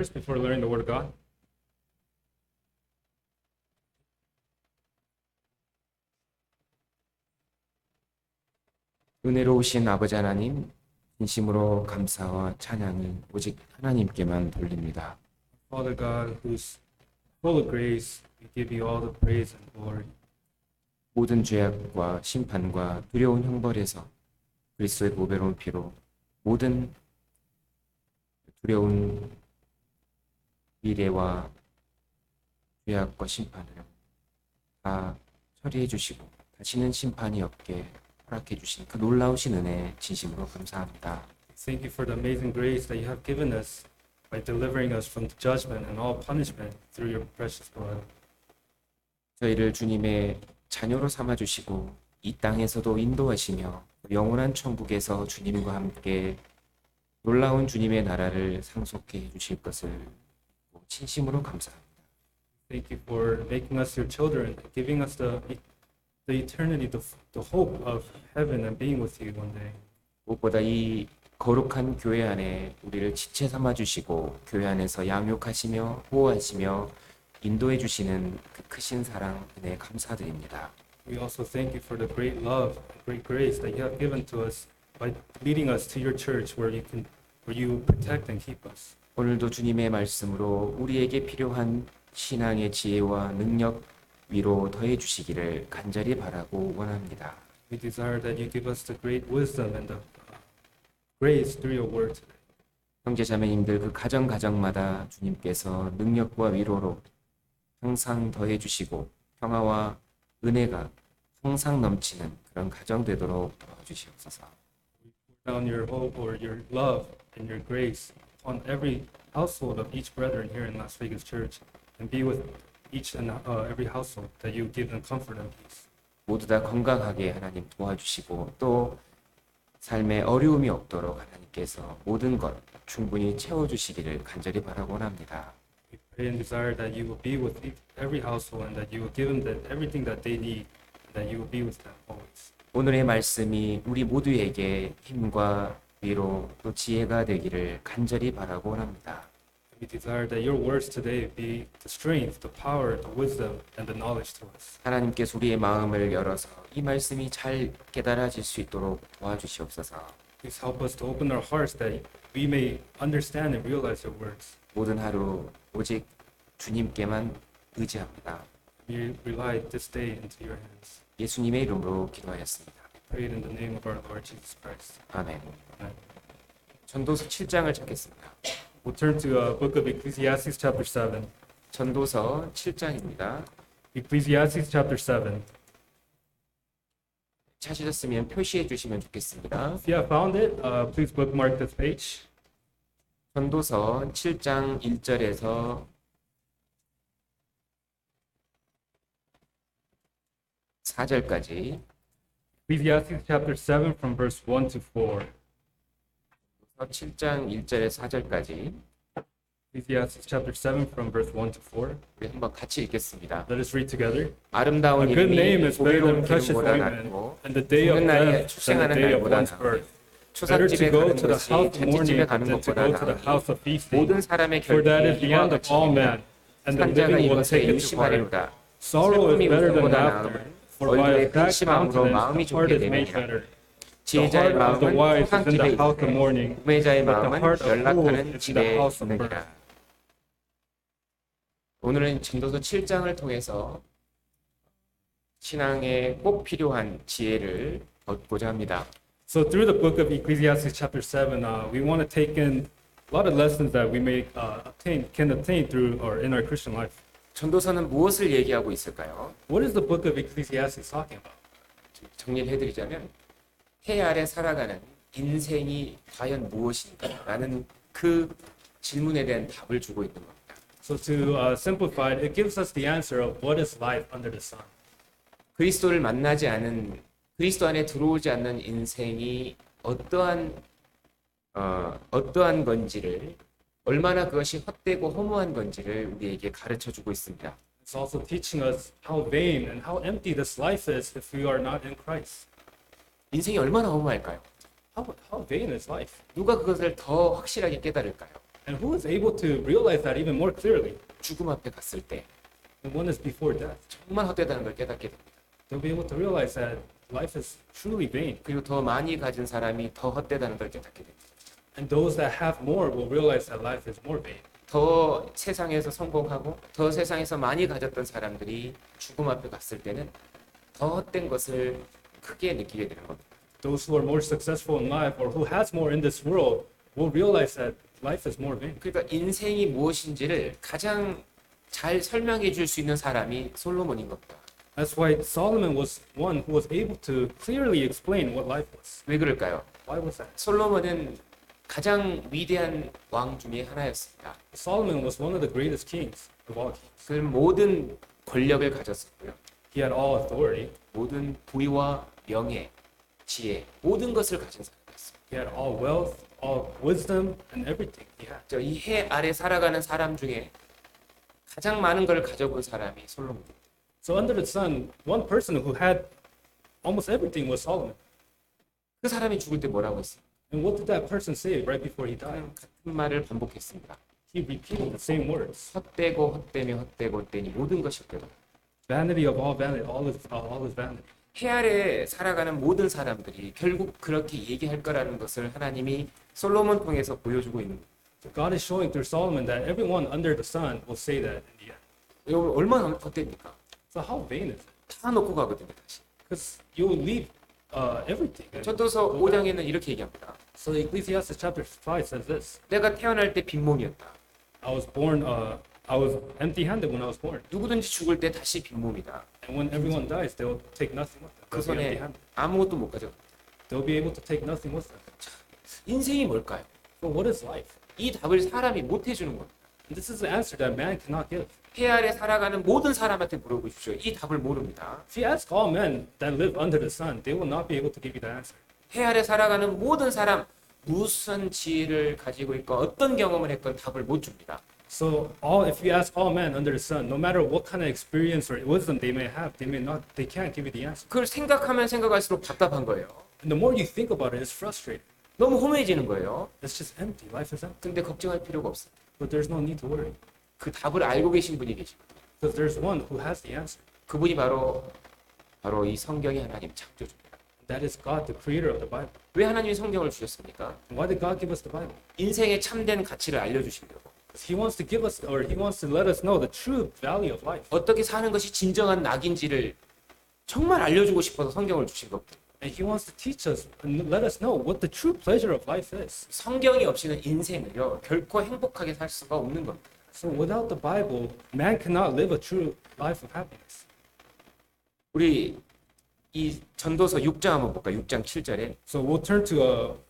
First, before learning the Word of God, 은혜로우신 아버지 하나님, 진심으로 감사와 찬양이 오직 하나님께만 돌립니다. Father God, who's full of grace, we give you all the praise and glory. 모든 죄악과 심판과 두려운 형벌에서 그리스도의 보배로운 피로 모든 두려운 미래와 죄악과 심판을 다 처리해 주시고 다시는 심판이 없게 허락해 주신 그 놀라우신 은혜 진심으로 감사합니다. Thank you for the amazing grace that you have given us by delivering us from the judgment and all punishment through your precious blood. 저희를 주님의 자녀로 삼아 주시고 이 땅에서도 인도하시며 영원한 천국에서 주님과 함께 놀라운 주님의 나라를 상속해 주실 것을 진심으로 감사합니다. Thank you for making us your children, giving us the eternity, the hope of heaven and being with you one day. 무엇보다 이 거룩한 교회 안에 우리를 지체 삼아 주시고 교회 안에서 양육하시며 보호하시며 인도해 주시는 그 크신 사랑 은혜 감사드립니다. We also thank you for the great love, great grace that you have given to us by leading us to your church where you protect and keep us. 오늘도 주님의 말씀으로 우리에게 필요한 신앙의 지혜와 능력 위로 더해 주시기를 간절히 바라고 원합니다. We desire that you give us the great wisdom and the grace through your word today. 형제 자매님들 그 가정마다 주님께서 능력과 위로로 항상 더해 주시고 평화와 은혜가 항상 넘치는 그런 가정 되도록 도와주시옵소서. Down your hope or your love and your grace on every household of each brethren here in Las Vegas Church, and be with each and every household that you give them comfort and peace. 모두 다 건강하게 하나님 도와주시고 또 삶에 어려움이 없도록 하나님께서 모든 것 충분히 채워주시기를 간절히 바라고 원합니다. We pray and desire that you will be with every household and that you will give them everything that they need, and that you will be with them always. 오늘의 말씀이 우리 모두에게 힘과 위로 또 지혜가 되기를 간절히 바라고 원합니다. We desire that your words today be the strength, the power, the wisdom, and the knowledge to us. 하나님께서 우리의 마음을 열어서 이 말씀이 잘 깨달아질 수 있도록 도와주시옵소서. Please help us to open our hearts that we may understand and realize your words. 모든 하루 오직 주님께만 의지합니다. We rely this day into your hands. 예수님의 이름으로 기도하였습니다. Prayed in the name of our Lord Jesus Christ. 아멘. Amen. 전도서 7장을 찾겠습니다. We'll turn to book of Ecclesiastes chapter 7. 전도서 7장입니다. Ecclesiastes chapter 7. 찾으셨으면 표시해 주시면 좋겠습니다. If you have found it, please bookmark this page. 전도서 7장 1절에서 4절까지 Ecclesiastes chapter 7 from verse 1 to 4. 7장 1절에서 4절까지 Ecclesiastes chapter 7 from verse 1 to 4. 우리 한번 같이 읽겠습니다. Let us read together. 아름다운 A good name 이름이 is better than 보배로운 precious 기름보다 ointment, 낫고 and the day of 죽는 날에 death than the 출생하는 day of 날보다 one's 나으니 birth. Better to 초상집에 go 가는 to the 것이 house of mourning 잔치집에 가는 than to 것보다 go to the house 나으니 of feasting. 모든 사람의 For that is 결핍이 the 이와 end of all 같으니라. men, and the 산자가 living will 이것에 take it to heart. 유심하리로다. Sorrow is 슬픔이 better than 웃음보다 laughter, 나음은 for by 얼굴에 a sad 근심함으로 마음이 countenance the heart 좋게 is made 되느니라. better. The 지혜자의 heart of the 마음은 wise is in 초상집에 the house of 있으되 mourning, 우매자의 but the 마음은 heart of fools 연락하는 is in the 집에 house of 있느니라. birth. 오늘은 전도서 7장을 통해서 신앙에 꼭 필요한 지혜를 얻고자 합니다. So through the book of Ecclesiastes chapter 7, we want to take in a lot of lessons that we may can obtain through or in our Christian life. 전도서는 무엇을 얘기하고 있을까요? What is the book of Ecclesiastes talking about? 정리를 해드리자면 해 아래 살아가는 인생이 과연 무엇인가 라는 그 질문에 대한 답을 주고 있는 겁니다. So to simplify it, it gives us the answer of what is life under the sun. 그리스도를 만나지 않은 그리스도 안에 들어오지 않는 인생이 어떠한 건지를 얼마나 그것이 헛되고 허무한 건지를 우리에게 가르쳐 주고 있습니다. It's also teaching us how vain and how empty this life is if we are not in Christ. 인생이 얼마나 허무할까요? How vain is life? 누가 그것을 더 확실하게 깨달을까요? And who is able to realize that even more clearly? 죽음 앞에 갔을 때 The one is before death. 정말 헛되다는 걸 깨닫게 됩니다. They'll be able to realize that life is truly vain. 그리고 더 많이 가진 사람이 더 헛되다는 걸 깨닫게 됩니다. And those that have more will realize that life is more vain. 더 세상에서 성공하고 더 세상에서 많이 가졌던 사람들이 죽음 앞에 갔을 때는 더 헛된 것을 크게 느끼게 되는 겁니다. Those who are more successful in life or who has more in this world will realize that life is more vain. 그러니까 인생이 무엇인지를 가장 잘 설명해 줄 수 있는 사람이 솔로몬인 겁니다. That's why Solomon was one who was able to clearly explain what life was. 왜 그럴까요? Why was that? 솔로몬은 가장 위대한 왕 중에 하나였습니다. Solomon was one of the greatest kings of all kings. 그 모든 권력을 가졌었고요. He had all authority. 모든 부위와 명예, 지혜, 모든 것을 가진 사람이었습니다. He had all wealth, all wisdom, and everything he had. 이 해 아래 살아가는 사람 중에 가장 많은 걸 가져본 사람이 솔로몬입니다. So under the sun, one person who had almost everything was Solomon. 그 사람이 죽을 때 뭐라고 했어요? And what did that person say right before he died? 같은 말을 반복했습니다. He repeated the same words. 헛되고 헛되며 헛되고 헛되니 모든 것이 헛되다. Vanity of all vanity, all is vanity. 해 아래 살아가는 모든 사람들이 결국 그렇게 얘기할 거라는 것을 하나님이 솔로몬 통해서 보여주고 있는 거예요. God is showing through Solomon that everyone under the sun will say that in the end. 여러분 얼마나 헛됩니까? So how vain is it? 다 놓고 가거든요 다시. Because you'll leave everything. 전도서 5장에는 이렇게 얘기합니다. So Ecclesiastes chapter 5 says this. 내가 태어날 때 빈몸이었다. I was born, I was empty-handed when I was born. 누구든지 죽을 때 다시 빈몸이다. And when everyone dies, they'll take nothing with them. 그 They'll be 손에 empty-handed. 아무것도 못 가져. They'll be able to take nothing with them. 인생이 뭘까요? So what is life? 이 답을 사람이 못 해주는 거예요. And this is the answer that man cannot give. 해 아래 살아가는 모든 사람한테 물어보십시오. 이 답을 모릅니다. If you ask all men that live under the sun, they will not be able to give you the answer. 해 아래 살아가는 모든 사람 무슨 지혜를 가지고 있고 어떤 경험을 했건 답을 못 줍니다. So if you ask all men under the sun, no matter what kind of experience or wisdom they may have, they can't give you the answer. 그걸 생각하면 생각할수록 답답한 거예요. And the more you think about it, it's frustrating. 너무 허무해지는 거예요. It's just empty. Life is empty. 근데 걱정할 필요가 없어요. But there's no need to worry. 그 답을 알고 계신 분이 계십니다. Because there's one who has the answer. 그분이 바로 이 성경의 하나님 창조주입니다. That is God, the creator of the Bible. 왜 하나님이 성경을 주셨습니까? Why did God give us the Bible? 인생의 참된 가치를 알려주시려고. He wants to give us, or he wants to let us know the true value of life. 어떻게 사는 것이 진정한 낙인지를 정말 알려주고 싶어서 성경을 주신 겁니다. And he wants to teach us and let us know what the true pleasure of life is. 성경이 없이는 인생을요 결코 행복하게 살 수가 없는 겁니다. So without the Bible, man cannot live a true life of happiness. 우리 이 전도서 6장 한번 볼까? 6장 7절에 So we'll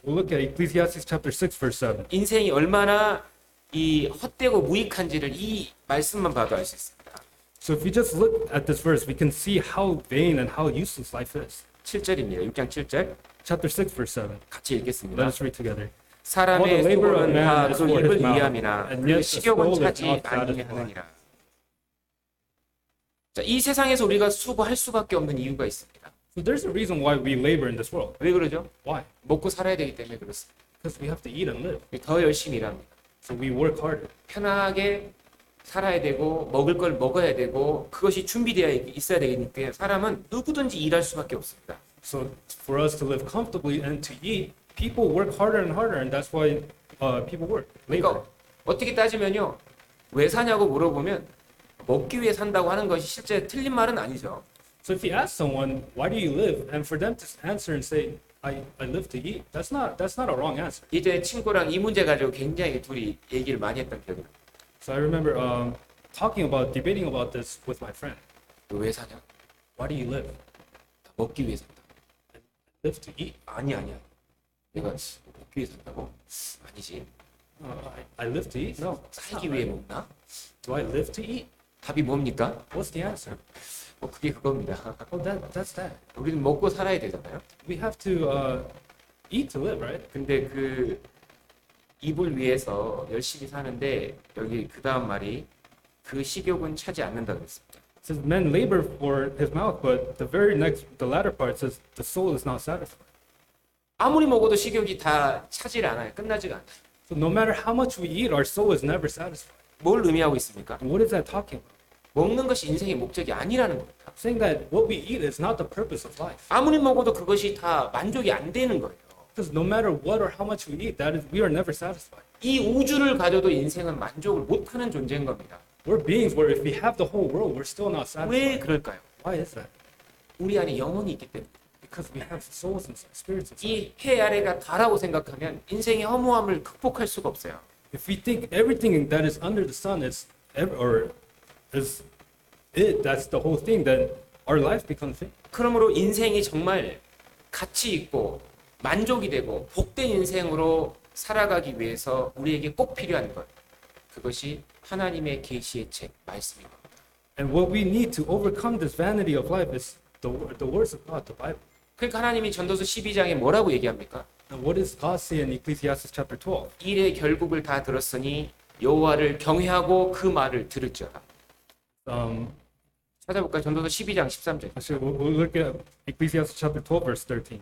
look at Ecclesiastes chapter 6 verse 7. 인생이 얼마나 이 헛되고 무익한지를 이 말씀만 봐도 알 수 있습니다. So if we just look at this verse, we can see how vain and how useless life is. 7절입니다. 6장 7절 Chapter 6 verse 7. 같이 Let 읽겠습니다. us read together. 사람의 All the labor of 수고는 man 다 is 그 for 입을 his mouth, 위함이나 and 그 yet the 식욕은 soul is 차지 not 아니하느니라. 자, 이 세상에서 우리가 수고할 수밖에 없는 이유가 있습니다. So there's a reason why we labor in this world. 왜 그러죠? Why? 먹고 살아야 되기 때문에 그렇습니다. Because we have to eat and live. 더 열심히 일합니다. So we work harder. 편하게 살아야 되고 먹을 걸 먹어야 되고 그것이 준비되어 있어야 되니까 사람은 누구든지 일할 수밖에 없습니다. So for us to live comfortably and to eat, people work harder and harder, and that's why people work. Labor. 그러니까 어떻게 따지면요, 왜 사냐고 물어보면 먹기 위해 산다고 하는 것이 실제 틀린 말은 아니죠. So if you ask someone, why do you live? And for them to answer and say, I live to eat, that's not a wrong answer. 이제 친구랑 이 문제 가지고 굉장히 둘이 얘기를 많이 했던 기억이 납니다. So I remember debating about this with my friend. 너 왜 사냐? Why do you live? 나 먹기 위해 산다. Live to eat? 아니야. 내가 먹기 위해 산다고? 아니지. I live to eat? No. 살기 위해 먹나? Do I live to eat? 답이 뭡니까? What's the answer? 그게 그겁니다. Well, that's that. 우리는 먹고 살아야 되잖아요. We have to eat to live, right? 근데 그 입을 위해서 열심히 사는데 여기 그 다음 말이 그 식욕은 차지 않는다 그랬습니다. It says men labor for his mouth, but the latter part says the soul is not satisfied. 아무리 먹어도 식욕이 다 차지를 않아요. 끝나지가 않아요. So no matter how much we eat, our soul is never satisfied. 뭘 의미하고 있습니까? And what is that talking about? 먹는 것이 인생의 목적이 아니라는 겁니다. Saying that what we eat is not the purpose of life. 아무리 먹어도 그것이 다 만족이 안 되는 거예요. Because no matter what or how much we eat, we are never satisfied. 이 우주를 가져도 인생은 만족을 못하는 존재인 겁니다. We're beings where if we have the whole world, we're still not 왜 satisfied. 그럴까요? Why is that? 우리 안에 영혼이 있기 때문에. Because we have souls and spirits inside. 이 해 아래가 다라고 생각하면 인생의 허무함을 극복할 수가 없어요. If we think everything that is under the sun is that's the whole thing, then our life becomes it. 그러므로 인생이 정말 가치 있고 만족이 되고 복된 인생으로 살아가기 위해서 우리에게 꼭 필요한 것, 그것이 하나님의 계시의 책 말씀입니다. And what we need to overcome this vanity of life is the words of God, the Bible. 그러니까 하나님이 전도서 12장에 뭐라고 얘기합니까? And what does God say in Ecclesiastes chapter 12? 일의 결국을 다 들었으니 여호와를 경외하고 그 말을 들을지어다. 찾아볼까요? 전도서 12장 13절. Actually, we'll look at Ecclesiastes chapter 12, verse 13.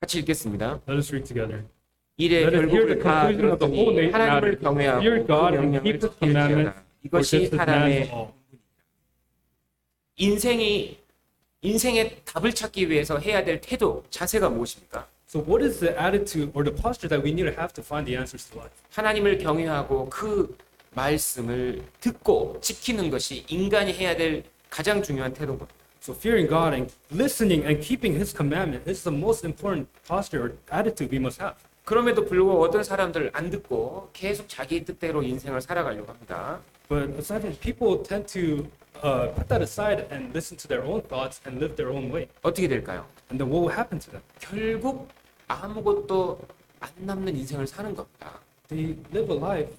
같이 읽겠습니다. Let us read together. 일의 Let us hear 결국을 the 다 conclusion of the whole 들었으니 하나님을 matter. 경외하고 Fear 그 God and 명령을 keep the 지킬지어다. commandments, for 이것이 this is 사람의 man's all. 인생의 답을 찾기 위해서 해야 될 태도, 자세가 무엇입니까? So what is the attitude or the posture that we need to have to find the answers to life? 하나님을 경외하고 그 말씀을 듣고 지키는 것이 인간이 해야 될 가장 중요한 태도인 겁니다. So fearing God and listening and keeping His commandment is the most important posture or attitude we must have. 그럼에도 불구하고 어떤 사람들 안 듣고 계속 자기 뜻대로 인생을 살아가려고 합니다. But aside from people tend to put that aside and listen to their own thoughts and live their own way. 어떻게 될까요? And then what will happen to them? 결국 아무것도 안 남는 인생을 사는 겁니다. They live a life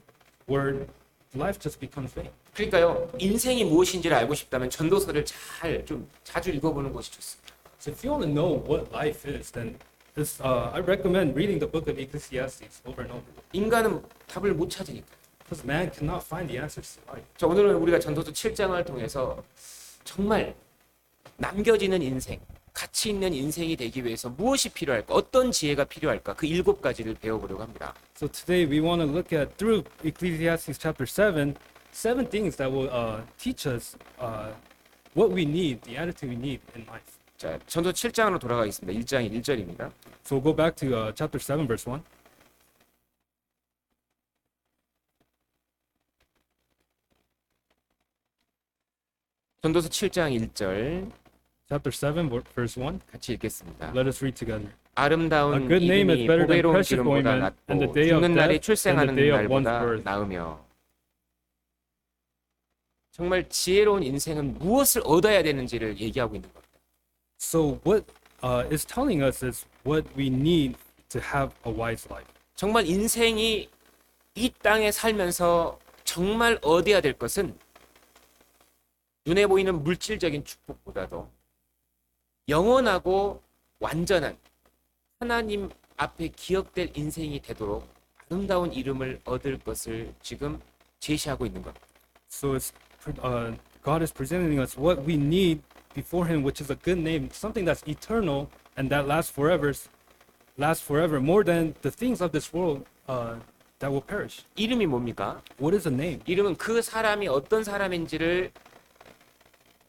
where life just becomes vain. 그러니까요, 인생이 무엇인지를 알고 싶다면 전도서를 좀 자주 읽어보는 것이 좋습니다. So if you want to know what life is, then I recommend reading the book of Ecclesiastes over and over. 인간은 답을 못 찾으니까. Because man cannot find the answers to life. 자, 오늘은 우리가 전도서 7장을 통해서 정말 남겨지는 인생, 가치 있는 인생이 되기 위해서 무엇이 필요할까, 어떤 지혜가 필요할까, 그 7가지를 배워보려고 합니다. So today we want to look at through Ecclesiastes chapter 7, 7 things that will teach us what we need, the attitude we need in life. 자, 전도서 7장으로 돌아가겠습니다. 1장 1절입니다. So we'll go back to chapter 7, verse 1. 전도서 7장 1절 Chapter 7, verse 1. 같이 읽겠습니다. Let us read together. 아름다운 A good name is 이름이 better than 보배로운 precious 기름보다 ointment, and the 낫고 day of 죽는 날에 death 출생하는 than the day of one's 날보다 birth. 나으며. 정말 지혜로운 인생은 무엇을 얻어야 되는지를 얘기하고 있는 겁니다. So what is telling us is what we need to have a wise life. 정말 인생이 이 땅에 살면서 정말 얻어야 될 것은 눈에 보이는 물질적인 축복보다도 영원하고 완전한 하나님 앞에 기억될 인생이 되도록 아름다운 이름을 얻을 것을 지금 제시하고 있는 겁니다. So God is presenting us what we need before Him, which is a good name, something that's eternal and that lasts forever, more than the things of this world that will perish. 이름이 뭡니까? What is a name? 이름은 그 사람이 어떤 사람인지를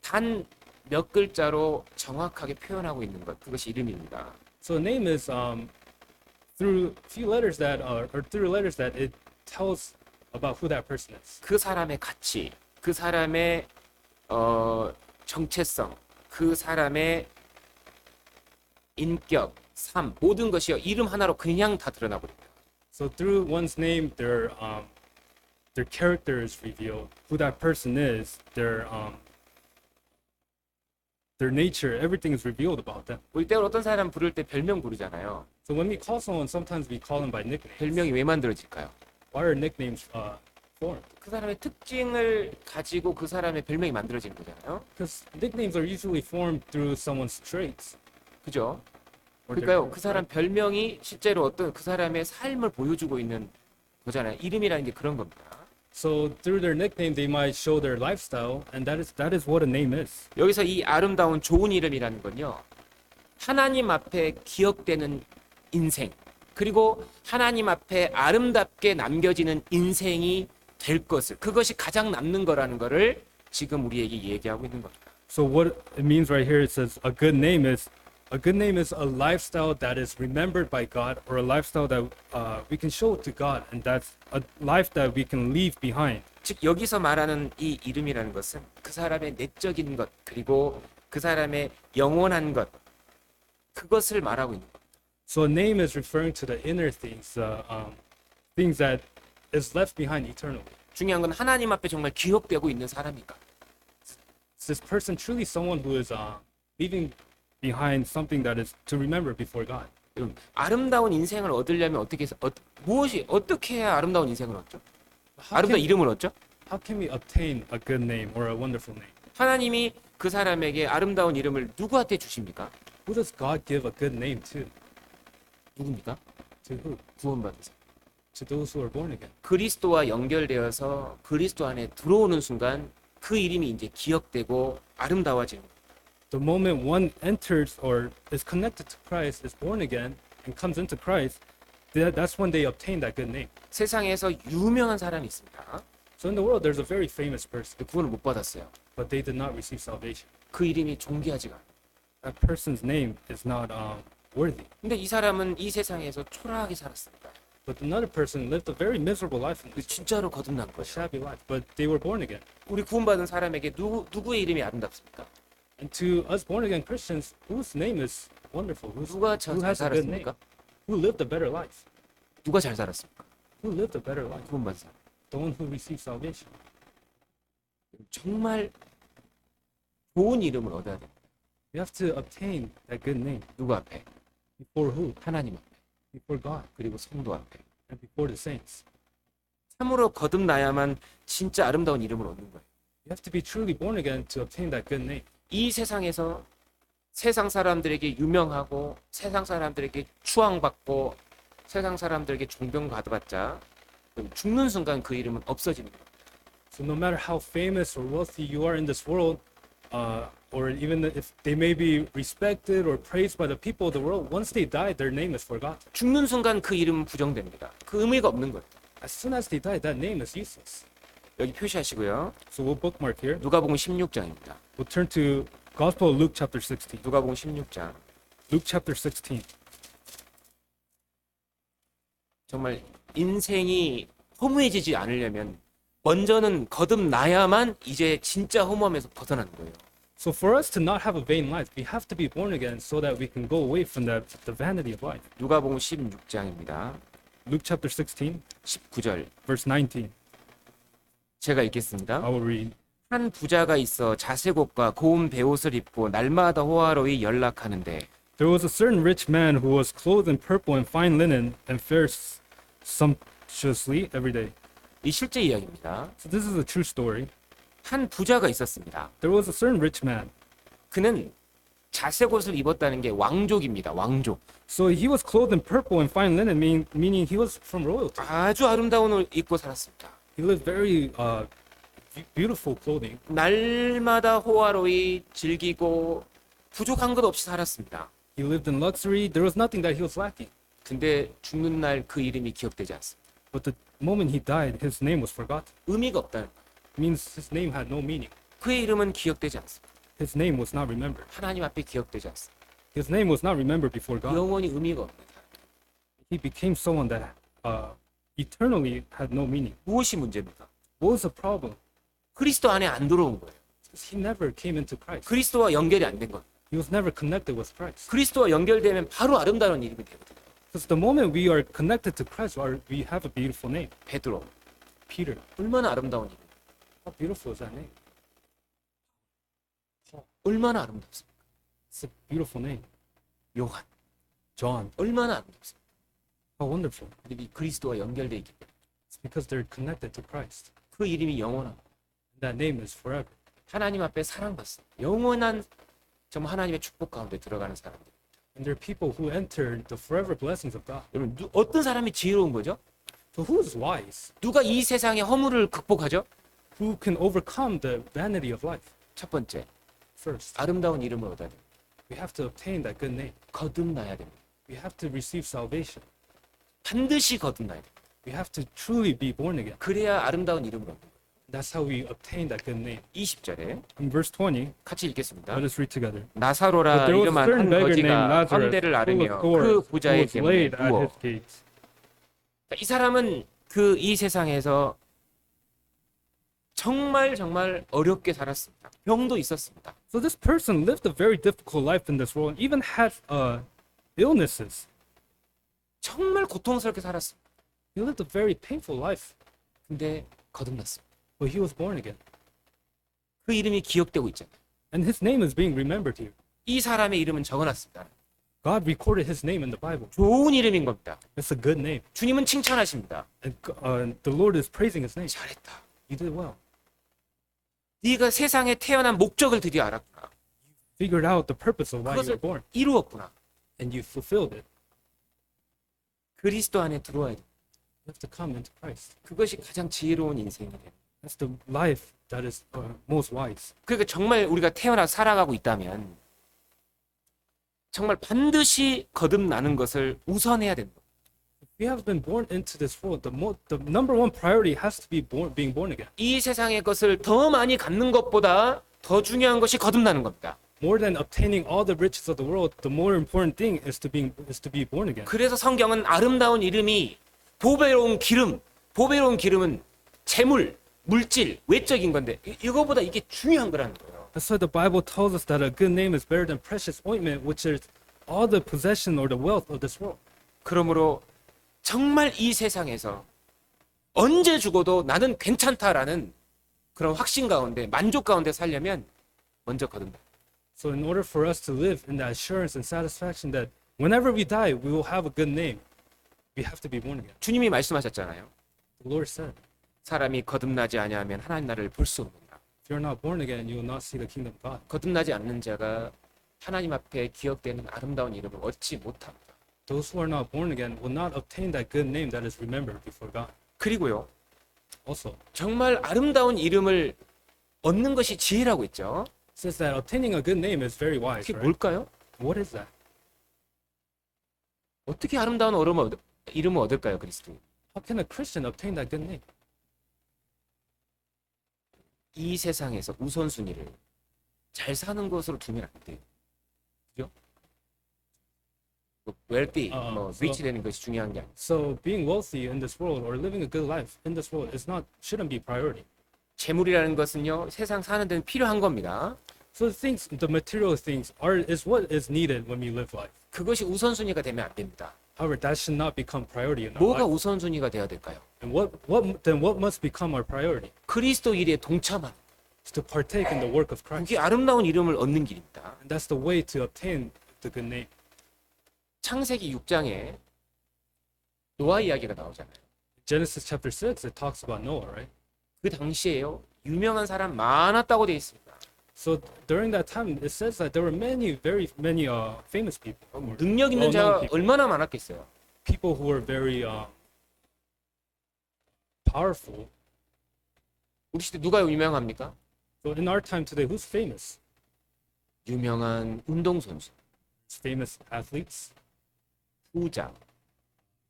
단 몇 글자로 정확하게 표현하고 있는 것, 그것이 이름입니다. So a name is through letters that it tells about who that person is. 그 사람의 가치, 그 사람의 정체성, 그 사람의 인격, 삶, 모든 것이요 이름 하나로 그냥 다 드러나버립니다. So through one's name, their character is revealed. Who that person is, their nature, everything is revealed about them. 우리 때로 어떤 사람 부를 때 별명 부르잖아요. So when we call someone, sometimes we call them by nicknames. 별명이 왜 만들어질까요? Why are nicknames formed? 그 사람의 특징을 가지고 그 사람의 별명이 만들어지는 거잖아요. Because nicknames are usually formed through someone's traits. 그죠? or their 그러니까요, 그 character. 사람 별명이 실제로 어떤 그 사람의 삶을 보여주고 있는 거잖아요. 이름이라는 게 그런 겁니다. So through their nickname, they might show their lifestyle, and that is what a name is. 여기서 이 아름다운 좋은 이름이라는 건요. 하나님 앞에 기억되는 인생, 그리고 하나님 앞에 아름답게 남겨지는 인생이 될 것을, 그것이 가장 남는 거라는 거를 지금 우리에게 얘기하고 있는 겁니다. So what it means right here, it says a good name is a lifestyle that is remembered by God, or a lifestyle that we can show to God, and that's a life that we can leave behind. 즉 여기서 말하는 이 이름이라는 것은 그 사람의 내적인 것, 그리고 그 사람의 영원한 것, 그것을 말하고 있는 것. So a name is referring to the inner things, things that is left behind eternally. 중요한 건 하나님 앞에 정말 기억되고 있는 사람인가. Is this person truly someone who is leaving behind something that is to remember before God? 여러분, 아름다운 인생을 얻으려면 어떻게 해서 어떻게 해야 아름다운 인생을 얻죠? 아름다운 이름을 얻죠? How can we obtain a good name or a wonderful name? 하나님이 그 사람에게 아름다운 이름을 누구한테 주십니까? Who does God give a good name to? 누굽니까? To who? 구원받은 사람. To those who are born again. 그리스도와 연결되어서 그리스도 안에 들어오는 순간 그 이름이 이제 기억되고 아름다워지는 거예요. The moment one enters or is connected to Christ, is born again, and comes into Christ, that's when they obtain that good name. 세상에서 유명한 사람이 있습니다. So in the world, there's a very famous person, 구원을 못 받았어요. but they did not receive salvation. 그 이름이 존귀하지가 않아요. That person's name is not worthy. 근데 이 사람은 이 세상에서 초라하게 살았습니다. But another person lived a very miserable life, in this 진짜로 거듭난 a 거죠. shabby life, but they were born again. 우리 구원받은 사람에게 누구의 이름이 아름답습니까? And to us born again Christians, whose name is wonderful, 누가 who 잘 has a good name, 살았습니까? who lived a better life, 누가 잘 살았습니까? who lived a better life, 구원받은 사람. the one who received salvation. 정말 좋은 이름을 얻어야 돼. You have to obtain that good name 누구 앞에? before who? 하나님 앞에. Before God 그리고 성도 앞에. and before the saints. 참으로 거듭나야만 진짜 아름다운 이름을 얻는 거예요. You have to be truly born again to obtain that good name. 이 세상에서 세상 사람들에게 유명하고 세상 사람들에게 추앙받고 세상 사람들에게 존경받아봤자 죽는 순간 그 이름은 없어지는 거예요. So no matter how famous or wealthy you are in this world, or even if they may be respected or praised by the people of the world, once they die, their name is forgotten. 죽는 순간 그 이름은 부정됩니다. 그 의미가 없는 거예요. As soon as they die, that name is useless. 여기 표시하시고요. So we'll bookmark here. 누가복음 16장입니다. We'll turn to Gospel of Luke chapter 16. 누가복음 16장. Luke chapter 16. 정말 인생이 허무해지지 않으려면 먼저는 거듭나야만 이제 진짜 허무함에서 벗어나는 거예요. So for us to not have a vain life, we have to be born again so that we can go away from the vanity of life. 누가복음 16장입니다. Luke chapter 16, 19절. verse 19. 제가 읽겠습니다. I will read. 한 부자가 있어 자색옷과 고운 베옷을 입고 날마다 호화로이 연락하는데 There was a certain rich man who was clothed in purple and fine linen and fared sumptuously every day. 이 실제 이야기입니다. So this is a true story. 한 부자가 있었습니다. There was a certain rich man. 그는 자색옷을 입었다는 게 왕족입니다. 왕족. So he was clothed in purple and fine linen, meaning he was from royalty. 아주 아름다운 옷을 입고 살았습니다. He lived very beautiful clothing. 날마다 호화로이 즐기고 부족한 것 없이 살았습니다. He lived in luxury. There was nothing that he was lacking. 근데 죽는 날 그 이름이 기억되지 않습니다. But the moment he died, his name was forgotten. 의미가 없다는 거예요. It means his name had no meaning. 그의 이름은 기억되지 않습니다. His name was not remembered. 하나님 앞에 기억되지 않습니다. His name was not remembered before God. 영원히 의미가 없는 사람. He became someone that eternally had no meaning. 무엇이 문제입니까? What was the problem? 그리스도 안에 안 들어온 거예요. He never came into Christ. 그리스도와 연결이 안 된 거예요. He was never connected with Christ. 그리스도와 연결되면 바로 아름다운 이름이 되거든요. Because the moment we are connected to Christ, we have a beautiful name. 베드로. Peter. 얼마나 아름다운 이름. How beautiful is that name? 얼마나 아름답습니까? It's a beautiful name. 요한. John. 얼마나 아름답습니까? How wonderful. 이 그리스도와 연결돼 있기 때문에 It's because they're connected to Christ. 그 이름이 영원하고 That name is forever. 하나님 앞에 사랑받습니다. 영원한 정말 하나님의 축복 가운데 들어가는 사람들. And there are people who enter the forever blessings of God. 여러분 어떤 사람이 지혜로운 거죠? So who is wise? 누가 이 세상의 허물을 극복하죠? Who can overcome the vanity of life? 첫 번째, First, 아름다운 이름을 얻어야 됩니다. we have to obtain that good name. 거듭나야 됩니다. We have to receive salvation. 반드시 거듭나야 됩니다. We have to truly be born again. 그래야 아름다운 이름을 얻는 거예요. That's how we obtain that good name. 20절에 In verse 20, 같이 읽겠습니다. let us read together. 나사로라 But there was a 이름한 certain 한 beggar named 거지가 Lazarus, 헌대를 full 앓으며 of 그 sores, who 부자의 was 때문에 laid at 누워. his gates. 이 사람은 이 세상에서 정말 어렵게 살았습니다. 병도 있었습니다. So this person lived a very difficult life in this world, and even had illnesses. 정말 고통스럽게 살았습니다. He lived a very painful life, 근데 거듭났습니다. but he was born again. 그 이름이 기억되고 있잖아요. And his name is being remembered here. 이 사람의 이름은 적어놨습니다. God recorded his name in the Bible. 좋은 이름인 겁니다. It's a good name. 주님은 칭찬하십니다. And the Lord is praising his name. 잘했다. You did well. 네가 세상에 태어난 목적을 드디어 알았구나. Figured out the purpose of why you 그것을 were born. 이루었구나. And you fulfilled it. 그리스도 안에 들어와야 돼. You have to come into Christ. 그것이 가장 지혜로운 인생이래요. That's the life that is most wise. 그러니까 정말 우리가 태어나 살아가고 있다면 정말 반드시 거듭나는 것을 우선해야 된다. If we have been born into this world, the number one priority has to be being born again. 이 세상의 것을 더 많이 갖는 것보다 더 중요한 것이 거듭나는 겁니다. More than obtaining all the riches of the world, the more important thing is to be born again. 그래서 성경은 아름다운 이름이 보배로운 기름은 재물, 물질, 외적인 건데 이거보다 이게 중요한 거라는 거예요. That's why the Bible tells us that a good name is better than precious ointment, which is all the possession or the wealth of this world. 그러므로 정말 이 세상에서 언제 죽어도 나는 괜찮다라는 그런 확신 가운데 만족 가운데 살려면 먼저 거듭나. So in order for us to live in that assurance and satisfaction that whenever we die, we will have a good name, we have to be born again. 주님이 말씀하셨잖아요. The Lord said, 사람이 거듭나지 아니하면 하나님 나라를 볼 수 없느니라. if you're not born again, you will not see the kingdom of God. 거듭나지 않는 자가 하나님 앞에 기억되는 아름다운 이름을 얻지 못합니다. Those who are not born again will not obtain that good name that is remembered before God. 그리고요. Also, 정말 아름다운 이름을 얻는 것이 지혜라고 했죠. it says that obtaining a good name is very wise, 그게 right? 뭘까요? What is that? 어떻게 아름다운 이름을 얻을까요, 그리스도? How can a Christian obtain that good name? 이 세상에서 우선순위를 잘 사는 것으로 두면 안 돼요. 그죠? wealthy, rich 되는 것이 중요한 게 아니에요. So being wealthy in this world or living a good life in this world shouldn't be priority. 재물이라는 것은요, 세상 사는 데는 필요한 겁니다. So the material things is what is needed when we live life. 그것이 우선순위가 되면 안 됩니다. However, that should not become priority in our 뭐가 life. 우선순위가 돼야 될까요? And what must become our priority? 그리스도 일에 동참하는. Is to partake in the work of Christ. 그게 아름다운 이름을 얻는 길입니다. And that's the way to obtain the good name. 창세기 6장에 노아 이야기가 나오잖아요. Genesis chapter 6, it talks about Noah, right? 그 당시에요, 유명한 사람 많았다고 돼 있습니다. So during that time, it says that there were very many famous people. 능력 있는 자가 people. 얼마나 많았겠어요. People who were very powerful. 우리 시대 누가 유명합니까? So in our time today, who's famous? 유명한 운동선수, Famous athletes, 부자,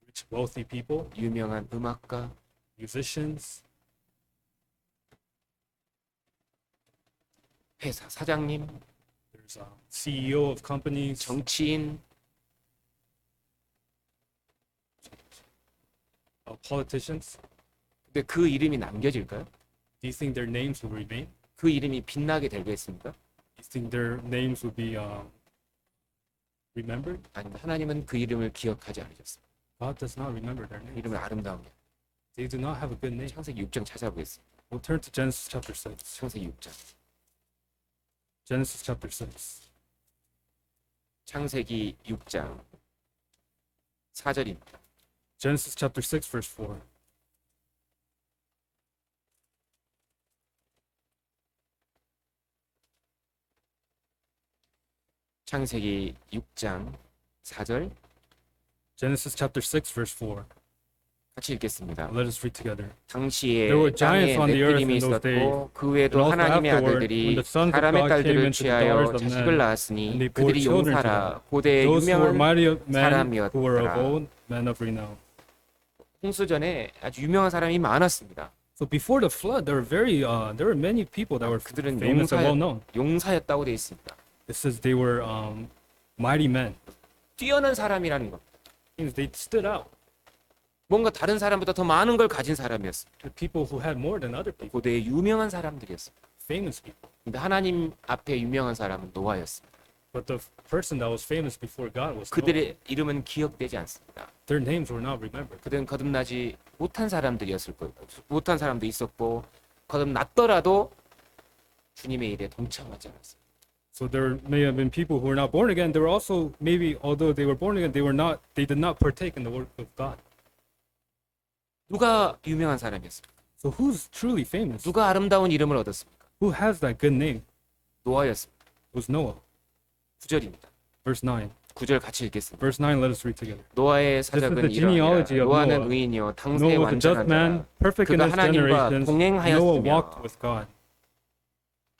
rich, wealthy people, 유명한 음악가, musicians, 회사 사장님, there's a CEO of companies, 정치인, politicians. 근데 그 이름이 남겨질까요? Do you think their names will remain? 그 이름이 빛나게 되겠습니까? Do you think their names will be remembered? 아니, 하나님은 그 이름을 기억하지 않으셨습니다. God does not remember their names. 이름을 아름다운 게. They do not have a good name. 창세기 6장 찾아보겠습니다. We'll turn to Genesis chapter 6. 창세기 6장. Genesis chapter 6. 창세기 6장 4절입니다. Genesis chapter 6, verse 4. 창세기 6장 4절. Genesis chapter 6, verse 4. 같이 읽겠습니다. Let us read together. 당시에 There were 땅에 giants on the earth 넷들임이 in those days, 있었고 그 and 외에도 also 하나님의 afterward, when 아들들이 the sons of 사람의 God came 딸들을 into the 취하여 daughters of 자식을 men, 낳았으니 and they bore 그들이 children to them. 용사라 고대의 Those who were 유명한 mighty men, who were of 사람이었더라. old, men of renown. 홍수전에 아주 유명한 사람이 많았습니다. So before the flood, there were many people that were 그들은 famous and well known. 용사였다고 되어 있습니다. It says they were mighty men. 뛰어난 사람이라는 것. Means they stood out. 뭔가 다른 사람보다 더 많은 걸 가진 사람이었습니다. The people who had more than other people, 고대의 유명한 사람들이었습니다. famous people. 근데 하나님 앞에 유명한 사람은 노아였습니다. But the person that was famous before God was Noah. 그들의 이름은 기억되지 않습니다. Their names were not remembered. 그들은 거듭나지 못한 사람들이었을 거고, 못한 사람도 있었고, 거듭났더라도 주님의 일에 동참하지 않았습니다. So there may have been people who were not born again. There were also maybe, although they were born again, they did not partake in the work of God. 누가 유명한 사람이었습니까? So who's truly famous? 누가 아름다운 이름을 얻었습니까? Who has that good name? 노아였습니다. It was Noah. 9절입니다. Verse 9. 9절 같이 읽겠습니다. Verse 9, let us read together. 노아의 사적은 the 이러하니라. genealogy of 노아는 Noah. 의인이요 당세에 Noah was a just 완전한 man, 자라. perfect in 그가 his 하나님과 generations. Noah 동행하였으며 walked with God.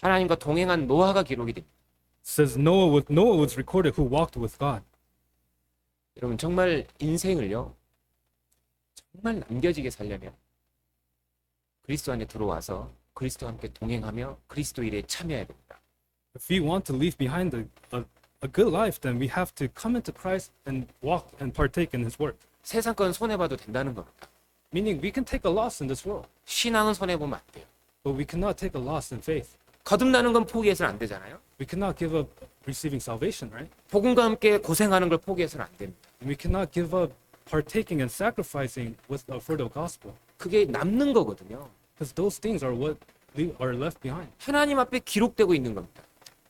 하나님과 동행한 노아가 기록이 됩니다. It says Noah was recorded who walked with God. 여러분 정말 인생을요 정말 남겨지게 살려면 그리스도 안에 들어와서 그리스도와 함께 동행하며 그리스도 일에 참여해야 됩니다. If we want to leave behind a good life, then we have to come into Christ and walk and partake in His work. 세상 건 손해봐도 된다는 겁니다. Meaning we can take a loss in this world, 신앙은 손해보면 안 돼요. but we cannot take a loss in faith. 거듭나는 건 포기해서는 안 되잖아요. We cannot give up receiving salvation, right? 복음과 함께 고생하는 걸 포기해서는 안 됩니다. And we cannot give up partaking and sacrificing for the gospel, 그게 남는 거거든요. because those things are what are left behind. 하나님 앞에 기록되고 있는 겁니다.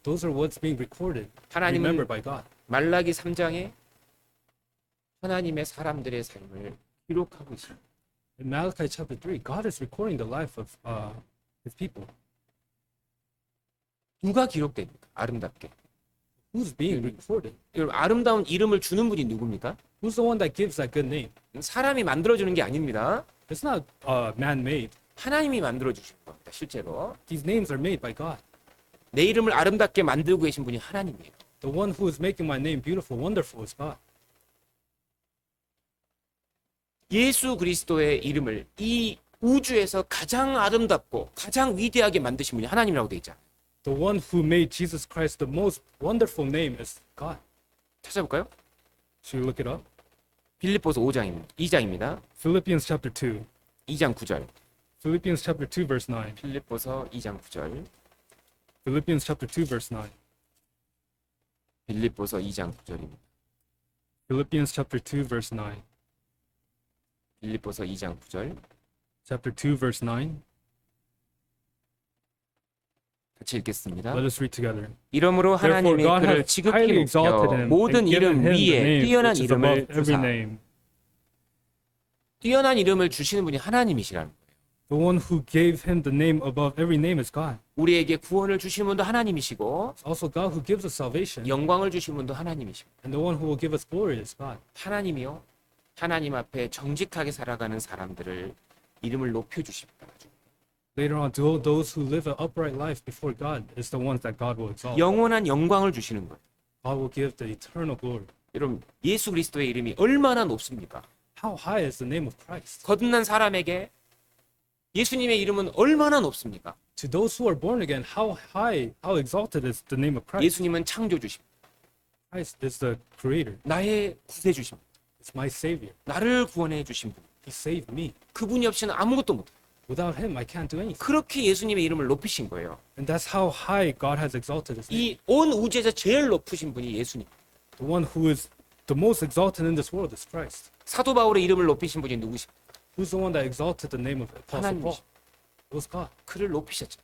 Those are what's being recorded, 하나님은 remembered by God. 말라기 3장에 하나님의 사람들의 삶을 기록하고 있습니다. In Malachi chapter 3, God is recording the life of His people. 누가 기록됩니까? 아름답게. Who's being recorded? 여러분 아름다운 이름을 주는 분이 누굽니까? Who's the one that gives that good name? 사람이 만들어주는 게 아닙니다. It's not man-made. 하나님이 만들어주신 겁니다. 실제로 These names are made by God. 내 이름을 아름답게 만들고 계신 분이 하나님이에요. The one who is making my name beautiful, wonderful is God. 예수 그리스도의 이름을 이 우주에서 가장 아름답고 가장 위대하게 만드신 분이 하나님이라고 되어 있잖아요. The one who made Jesus Christ the most wonderful name is God. 찾아볼까요? Should we look it up? 빌립보서 2장입니다. Philippians chapter 2. 2장 9절. Philippians chapter 2 verse 9. 빌립보서 2장 9절. Philippians chapter 2 verse 9. 빌립보서 2장 9절입니다. Philippians chapter 2 verse 9. 빌립보서 2장 9절. Chapter 2 verse 9. 같이 읽겠습니다. Let us read together. 이러므로 Therefore 하나님이 God 그를 has 지극히 highly exalted 높여 him 모든 and given 이름 him the 위에 name 뛰어난 which is 이름을 above every 주사. name. 뛰어난 이름을 주시는 분이 하나님이시라는 거예요. The one who gave him the name above every name is God. 우리에게 구원을 주신 분도 하나님이시고 It's also God who gives us salvation. 영광을 주신 분도 하나님이시고 And the one who will give us glory is God. 하나님이요 하나님 앞에 정직하게 살아가는 사람들을 이름을 높여주십니다. Later on, those who live an upright life before God is the ones that God will exalt. 영원한 영광을 주시는 거예요. God will give the eternal glory. 여러분 예수 그리스도의 이름이 얼마나 높습니까? How high is the name of Christ? 거듭난 사람에게 예수님의 이름은 얼마나 높습니까? To those who are born again, how high, how exalted is the name of Christ? 예수님은 창조주십니다. Christ is the creator. 나의 구세주십니다. It's my savior. 나를 구원해 주신 분. He saved me. 그분이 없이는 아무것도 못해요. Without him, I can't do anything. 그렇게 예수님의 이름을 높이신 거예요. And that's how high God has exalted his name. 이 온 우주에서 제일 높으신 분이 예수님. The one who is the most exalted in this world is Christ. 사도 바울의 이름을 높이신 분이 누구십니까? Who's the one that exalted the name of Apostle Paul? It was God. 그를 높이셨죠.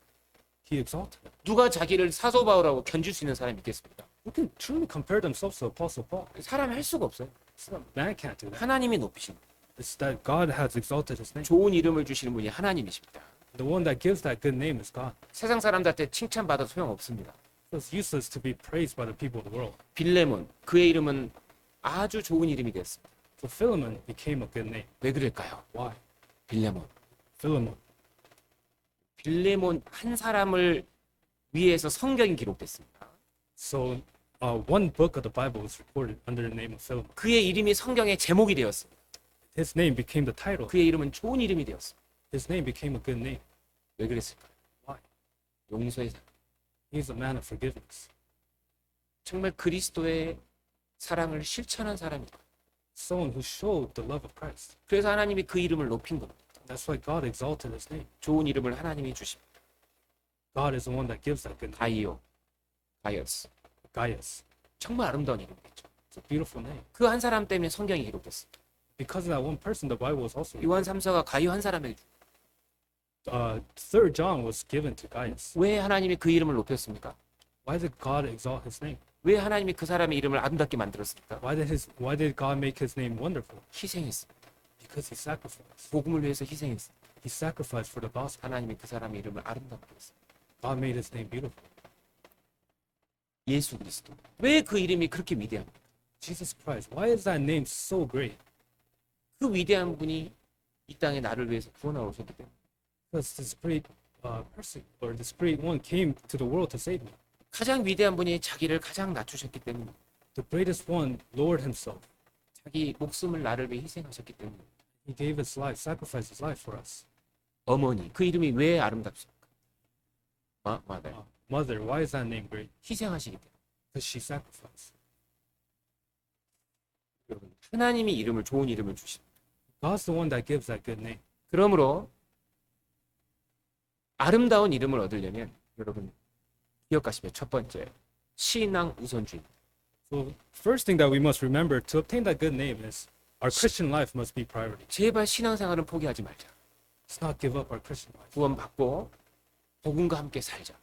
He exalted him. 누가 자기를 사도 바울하고 견줄 수 있는 사람이 있겠습니까? Who can truly compare themselves to Apostle Paul? 사람이 할 수가 없어요. Man can't do that. 하나님이 높이신 거예요. It's that God has exalted his name. 좋은 이름을 주시는 분이 하나님이십니다. The one that gives that good name is God. 세상 사람들한테 칭찬받아도 소용없습니다. It's useless to be praised by the people of the world. 빌레몬 그의 이름은 아주 좋은 이름이 됐습니다. So Philemon became a good name. 왜 그럴까요? Why? 빌레몬. Philemon. 빌레몬 한 사람을 위해서 성경이 기록됐습니다. So one book of the Bible was recorded under the name of Philemon. 그의 이름이 성경의 제목이 되었습니다. His name became the title. 그의 이름은 좋은 이름이 되었습니다. His name became a good name. 왜 그랬을까요? Why? 용서의 사람. He's a man of forgiveness. 정말 그리스도의 사랑을 실천한 사람이다. Someone who showed the love of Christ. 그래서 하나님이 그 이름을 높인 겁니다. That's why God exalted his name. 좋은 이름을 하나님이 주십니다. God is the one that gives that good name. 가이오스. Gaius. 정말 아름다운 이름이죠. It's a beautiful name. 그 한 사람 때문에 성경이 기록됐습니다. Because of that one person, the Bible was also. 요한 3서가 가이오 한 사람에게 Third John was given to Gaius. 왜 하나님이 그 이름을 높였습니까? Why did God exalt his name? 왜 하나님이 그 사람의 이름을 아름답게 만들었습니까? Why did God make his name wonderful? 희생했습니다. Because he sacrificed. 복음을 위해서 희생했습니다. He sacrificed for the gospel. 하나님이 그 사람의 이름을 아름답게 했습니다. God made his name beautiful. 예수 그리스도. 왜 그 이름이 그렇게 위대합니까? Jesus Christ. Why is that name so great? 그 위대한 분이 이 땅에 나를 위해서 구원하러 오셨기 때문에. Because this great person or this great one came to the world to save me. 가장 위대한 분이 자기를 가장 낮추셨기 때문에. The greatest one lowered himself. 자기 목숨을 나를 위해 희생하셨기 때문에. He gave his life, sacrificed his life for us. 어머니. 그 이름이 왜 아름답습니까? mother. Mother, why is that name great? 희생하시기 때문에. Because she sacrificed. 여러분, 하나님이 이름을 좋은 이름을 주십니다. God's the one that gives that good name. 그러므로 아름다운 이름을 얻으려면 여러분 기억하시면 첫 번째 신앙 우선주의. So first thing that we must remember to obtain that good name is our Christian life must be priority. 제발 신앙생활은 포기하지 말자. Let's not give up our Christian life. 구원받고 복음과 함께 살자.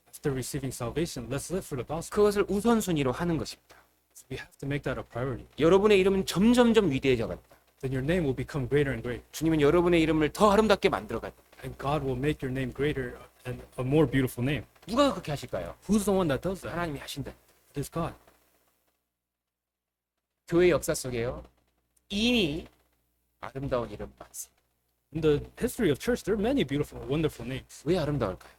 After receiving salvation, let's live for the gospel. 그것을 우선순위로 하는 것입니다. So we have to make that a priority. 여러분의 이름은 점점점 위대해져 간다. Then your name will become greater and greater. 주님은 여러분의 이름을 더 아름답게 만들어 간다. And God will make your name greater and a more beautiful name. 누가 그렇게 하실까요? Who's the one that does that? 하나님이 하신다. It is God. 교회 역사 속에요. 이미 아름다운 이름 많습니다. In the history of church, there are many beautiful, wonderful names. 왜 아름다울까요?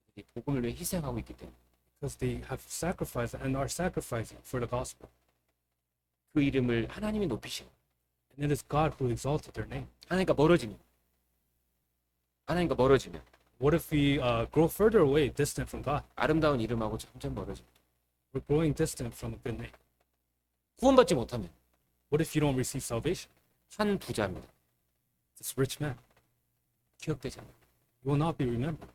그들이 복음을 위해 희생하고 있기 때문에. Because they have sacrificed and are sacrificing for the gospel. 그 이름을 하나님이 높이시고 And it is God who exalted their name. 하나님과 멀어지면 What if we grow further away, distant from God? 아름다운 이름하고 점점 멀어집니다. We're growing distant from a good name. 구원받지 못하면 What if you don't receive salvation? 한 부자입니다. This rich man, 기억되지 않아요. you will not be remembered.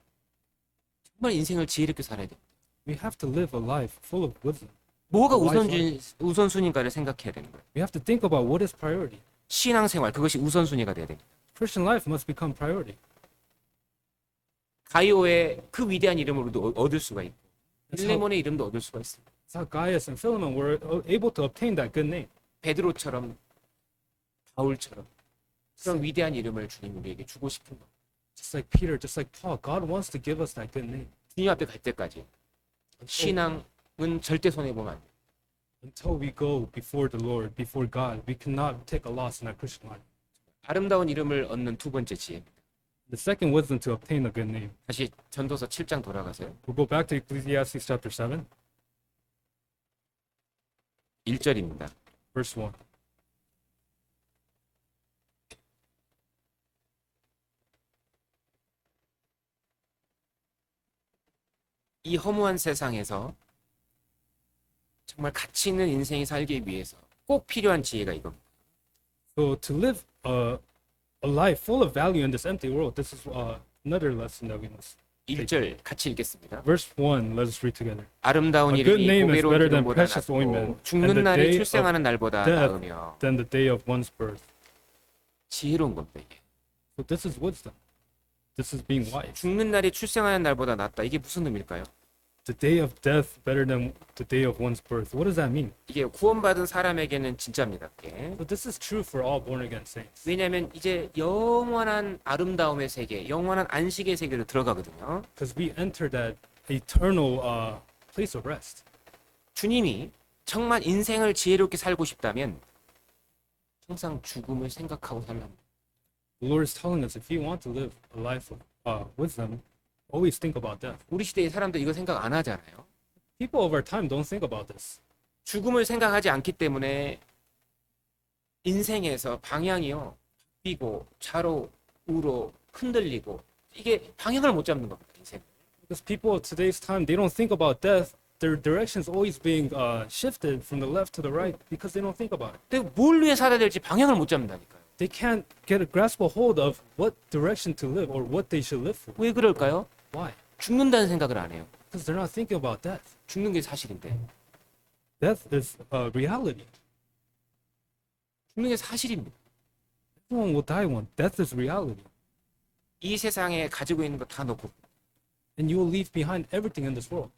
정말 인생을 지혜롭게 살아야 됩니다. We have to live a life full of wisdom. 뭐가 wise 우선순위인가를 생각해야 되는 거예요. We have to think about what is priority. 신앙생활 그것이 우선순위가 돼야 됩니다. Christian life must become priority. 가이오의 그 위대한 이름을 우리도 얻을 수가 있고 That's how, 빌레몬의 이름도 얻을 수가 있습니다. that's how Gaius and Philemon were able to obtain that good name. 베드로처럼 바울처럼 그런 위대한 이름을 주님 우리에게 주고 싶은 거. Just like Peter, just like Paul, God wants to give us that good name. 주님 앞에 갈 때까지 신앙은 절대 손해 보면 안 돼요. Until we go before the Lord, before God, we cannot take a loss in our Christian life. 아름다운 이름을 얻는 두 번째 지혜입니다. The second wisdom to obtain a good name. 다시 전도서 7장 돌아가세요. We'll go back to Ecclesiastes chapter 7, 1절입니다. verse 1. 이 허무한 세상에서 정말 가치 있는 인생이 살기 위해서 꼭 필요한 지혜가 이겁니다. So to live a life full of value in this empty world, this is another lesson that we must. 1절 같이 읽겠습니다. Verse 1, let us read together. 아름다운 A good 이름이 name is 보배로운 better than 기름보다 precious ointment, 낫고 and 죽는 the 날이 day 출생하는 날보다 death 나으며 than the day of one's birth. 지혜로운 겁니다. 이게. So this is wisdom. This is being wise. 죽는 날이 출생하는 날보다 낫다. 이게 무슨 의미일까요? The day of death better than the day of one's birth. What does that mean? 이게 구원받은 사람에게는 진짜입니다. 이게. So this is true for all born again saints. 왜냐하면 이제 영원한 아름다움의 세계, 영원한 안식의 세계로 들어가거든요. Because we enter that eternal place of rest. 주님이 정말 인생을 지혜롭게 살고 싶다면 항상 죽음을 생각하고 살랍니다. The Lord is telling us if you want to live a life of wisdom, always think about death. 우리 시대의 사람들 이거 생각 안 하잖아요. People of our time don't think about this. 죽음을 생각하지 않기 때문에 인생에서 방향이요. 바뀌고 좌로 우로 흔들리고 이게 방향을 못 잡는 겁니다. 인생. Because people of today's time, they don't think about death. Their direction is always being shifted from the left to the right because they don't think about it. 근데 뭘 위해 살아야 될지 방향을 못 잡는다니까요. They can't get a grasp a hold of what direction to live or what they should live for. 왜 그럴까요? Why? 죽는다는 생각을 안 해요. Because they're not thinking about death. 죽는 게 사실인데. Death is reality. 죽는 게 사실입니다. Everyone will die one. Death is reality. 이 세상에 가지고 있는 거 다 놓고. And you will leave behind everything in this world.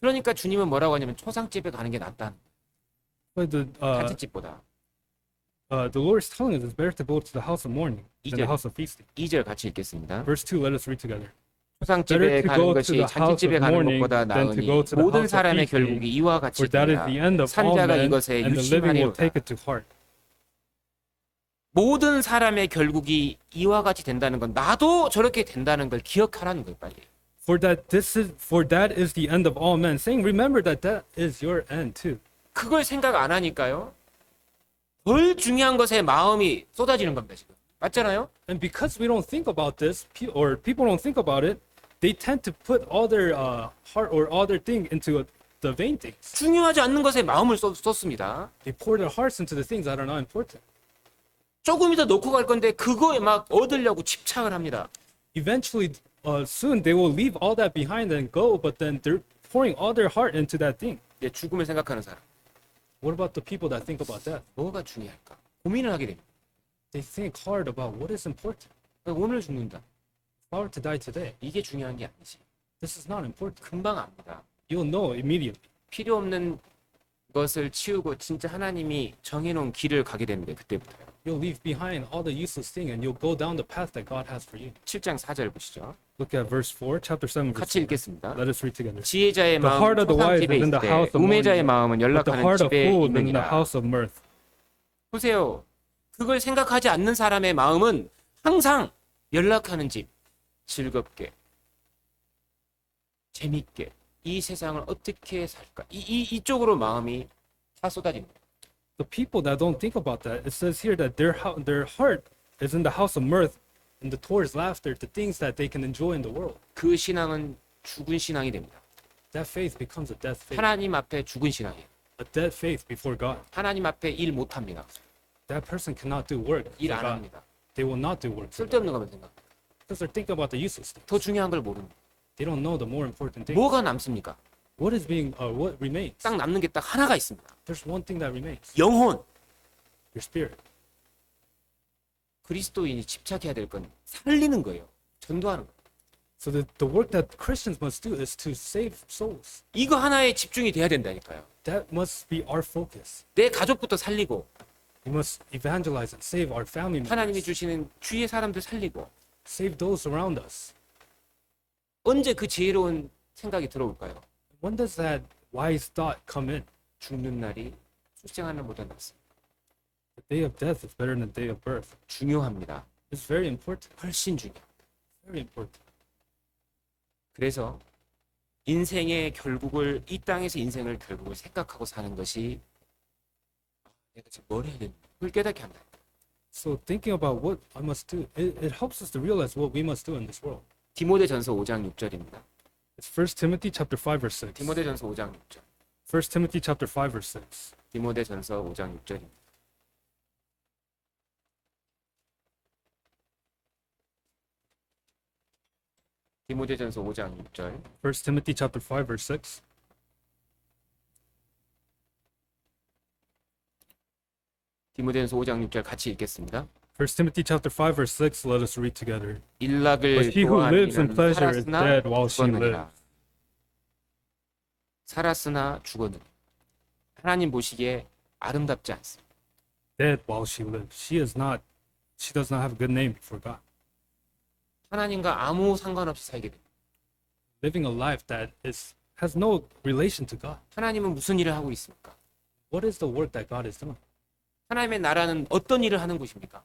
그러니까 주님은 뭐라고 하냐면 초상집에 가는 게 낫다. But 잔치집보다. the Lord is telling us it's better to go to the house of mourning than the 이제- house of feasting. 2절 같이 읽겠습니다. Verse 2, let us read together. 초상집에 Better to 가는 go to 것이 the house 잔치집에 of 가는 mourning 것보다 than to 나으니 go to the 모든 house of 사람의 feasting, 결국이 이와 같이 For that is the 되리라. end of all 산자가 men, 이것에 and the living will 유심하리로다. take it to heart. 모든 사람의 결국이 이와 같이 된다는 건 나도 저렇게 된다는 걸 기억하라는 거예요, 빨리. For that is the end of all men. Saying, remember that that is your end too. 그걸 생각 안 하니까요. 덜 중요한 것에 마음이 쏟아지는 겁니다, 지금. 맞잖아요? And because we don't think about this, or people don't think about it, they tend to put all their heart or all their thing into the vain things. 중요하지 않는 것에 마음을 쏟습니다. They pour their hearts into the things that are not important. 조금이더 놓고 갈 건데 그거에 막 얻으려고 집착을 합니다. Eventually, soon they will leave all that behind and go, but then they're pouring all their heart into that thing. 이제 죽음을 생각하는 사람. What about the people that think about death? 뭐가 중요할까? 고민을 하게 됩니다. They think hard about what is important. 오늘 죽는다. If I were to die today, 이게 중요한 게 아니지. this is not important. 금방 압니다. You'll know immediately. 필요 없는 것을 치우고 진짜 하나님이 정해놓은 길을 가게 됩니다. 그때부터요. You'll leave behind all the useless thing and you'll go down the path that God has for you. 7장 4절 보시죠. Look at verse 4, chapter 7, verse 같이 4. 읽겠습니다. Let us read together. 지혜자의 The heart 마음은 of the wise 초상집에 is in the 있되 house of 우매자의 mourning, 마음은 but the 연락하는 heart of 집에 fools is in the 있느니라. house of mirth. 보세요. 그걸 생각하지 않는 사람의 마음은 항상 연락하는 집, 즐겁게, 재밌게, 이 세상을 어떻게 살까? 이쪽으로 마음이 다 쏟아집니다. The people that don't think about that, it says here that their heart is in the house of mirth and towards laughter, the things that they can enjoy in the world. 그 신앙은 죽은 신앙이 됩니다. That faith becomes a death faith. 하나님 앞에 죽은 신앙이에요. A dead faith before God. 하나님 앞에 일 못합니다. That person cannot do work 일 for 안 God. 합니다. They will not do work for God. 쓸데없는 것만 생각합니다. Because they're thinking about the useless things. 더 중요한 걸 모릅니다. They don't know the more important things. 뭐가 남습니까? What remains? 딱 남는 게 딱 하나가 있습니다. There's one thing that remains. 영혼. Your spirit. 그리스도인이 집착해야 될 건 살리는 거예요. 전도하는 거예요. So the work that Christians must do is to save souls. 이거 하나에 집중이 돼야 된다니까요. That must be our focus. 내 가족부터 살리고 We must evangelize and save our family 하나님이 members. 주시는 주위의 사람들 살리고 Save those around us. 언제 그 지혜로운 생각이 들어올까요? When does that wise thought come in? 죽는 날이 출생하는 날보다 낫습니다. The day of death is better than the day of birth. 중요합니다. It's very important. 훨씬 중요합니다. Very important. 그래서 인생의 결국을 이 땅에서 인생을 결국을 생각하고 사는 것이 내가 지금 뭘 해야 되는지 그걸 깨닫게 한다. So thinking about what I must do, it helps us to realize what we must do in this world. 디모데전서 5장 6절입니다. It's 1 Timothy chapter 5 verse 6. 디모데전서 5장 6절. 1 Timothy chapter 5 verse 6. 디모데전서 5장 6절입니다. 디모데전서 5장 6절. 1 Timothy chapter 5 verse 6. 디모데전서 5장 6절 같이 읽겠습니다. 1 Timothy chapter 5 verse 6, let us read together. 일락을 But he who 좋아하는 lives in 이는 pleasure is 살았으나 dead while she 죽었느니라. lives. 살았으나 죽었느니라. 하나님 보시기에 아름답지 않습니다. Dead while she lives. She does not have a good name before God. 하나님과 아무 상관없이 살게 됩니다. Living a life that has no relation to God. 하나님은 무슨 일을 하고 있습니까? What is the work that God is doing? 하나님의 나라는 어떤 일을 하는 곳입니까?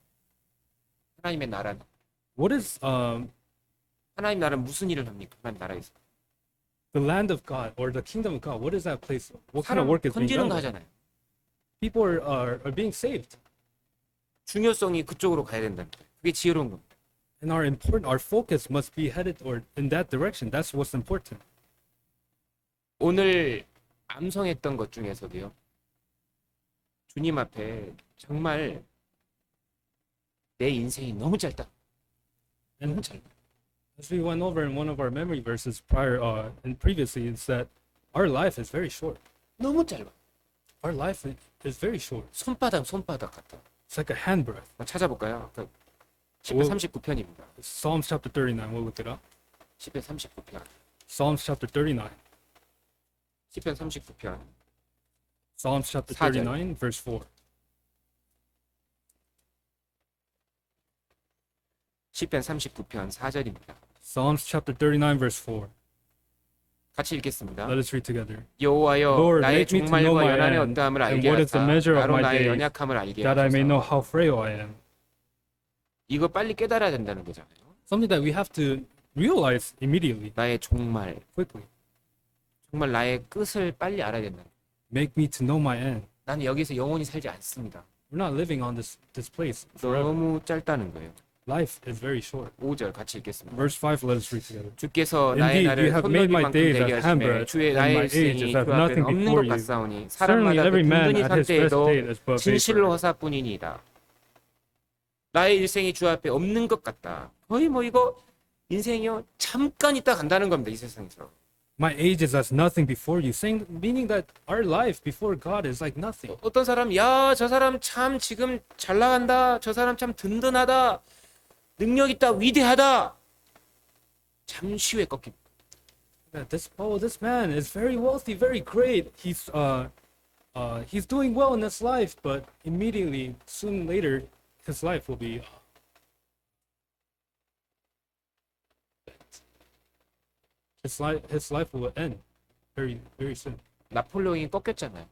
하나님의 나라는 What is 하나님 나라는 무슨 일을 합니까? 하나님 나라에서 the land of God or the kingdom of God? What is that place? What kind of 사람 work is being 건지는 done? 거 there? 하잖아요. People are being saved, 중요성이 그쪽으로 가야 된다는 거예요. 그게 지혜로운 겁니다. and our focus must be headed or in that direction. That's what's important. 오늘 암송했던 것 중에서도요. 주님 앞에 정말 내 인생이 너무 짧다. 너무 And 짧다. as we went over in one of our memory verses prior and previously, is that our life is very short. 너무 짧아. Our life is very short. 손바닥 같다. It's like a handbreadth. 한번 찾아볼까요? 그 10편 오. 39편입니다. Psalms chapter 39. We'll look it up. 10편 39편. Psalms chapter 39. 10편 39편. Psalms chapter 4절. 39, verse 4. 10편 39편 4절입니다. Psalms chapter 39, verse 4. 같이 읽겠습니다. Let us read together. 여호와여 Lord, 나의 make me to know 종말과 my 연한의 end, 어떠함을 and 알게 what is the 하사 measure of 나로 my 나의 days, 연약함을 알게 that I may know 하소서. how frail I am. 이거 빨리 깨달아야 된다는 거잖아요. Something that we have to realize immediately, 나의 종말, quickly. 정말 나의 끝을 빨리 알아야 된다. Make me to know my end. 나는 여기서 영원히 살지 않습니다. We're not living on this place forever. 너무 짧다는 거예요. Life is very short. 5절 같이 읽겠습니다. Verse 5, let us read together. 주께서 나의 Indeed, 날을 you have made my 손놀림만큼 days 되게 as 하시매 handbreadth, 주의 and 나의 my age 일생이 is as 그 앞에는 nothing 없는 before 것 you. 같사오니 Certainly 사람마다 그 every man 든든히 at 살 his best 때에도 date is but 진실로 vapor. 허사뿐이니이다. 나의 일생이 주 앞에 없는 것 같다. 거의 뭐 이거 인생이요 잠깐 있다 간다는 겁니다. 이 세상에서. My age is as nothing before you, saying meaning that our life before God is like nothing. 어떤 사람 야 저 사람 참 지금 잘 나간다. 저 사람 참 든든하다. 능력 있다. 위대하다. 잠시 후에 꺾입니다. That this man is very wealthy, very great. He's doing well in his life, but immediately, soon later, his life will be. His life will end very very soon. 나폴레옹이 꺾였잖아요.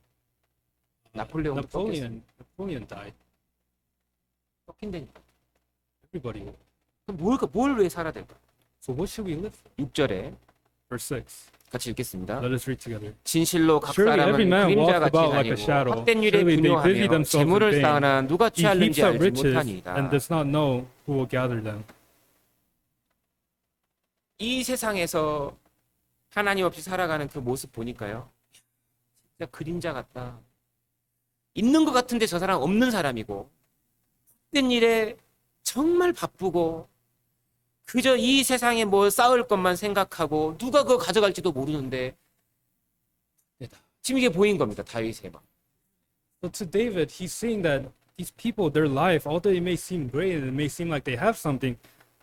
나폴레옹도 Napoleon died. 꺾인다니까. Everybody will. 그럼 뭘 왜 살아야 될까? So what should we live for? 6절에 Verse 6. 같이 읽겠습니다. Let us read together. 진실로 각 Surely every 사람은 man 그림자 walks 같이 about like a 다니고 shadow. 헛된 일에 Surely they busy 분노하며 themselves in 재물을 vain. 쌓으나 누가 He heaps 취할는지 up 알지 riches 못하니이다. and does not know who will gather them. 이 세상에서 하나님 없이 살아가는 그 모습 보니까요. 진짜 그림자 같다. 있는 것 같은데 저 사람 없는 사람이고 헛된 일에 정말 바쁘고 그저 이 세상에 뭐 쌓을 것만 생각하고 누가 그거 가져갈지도 모르는데 지금 이게 보인 겁니다. 다윗의 막. So to David, he's saying that these people, their life, although it may seem great and it may seem like they have something,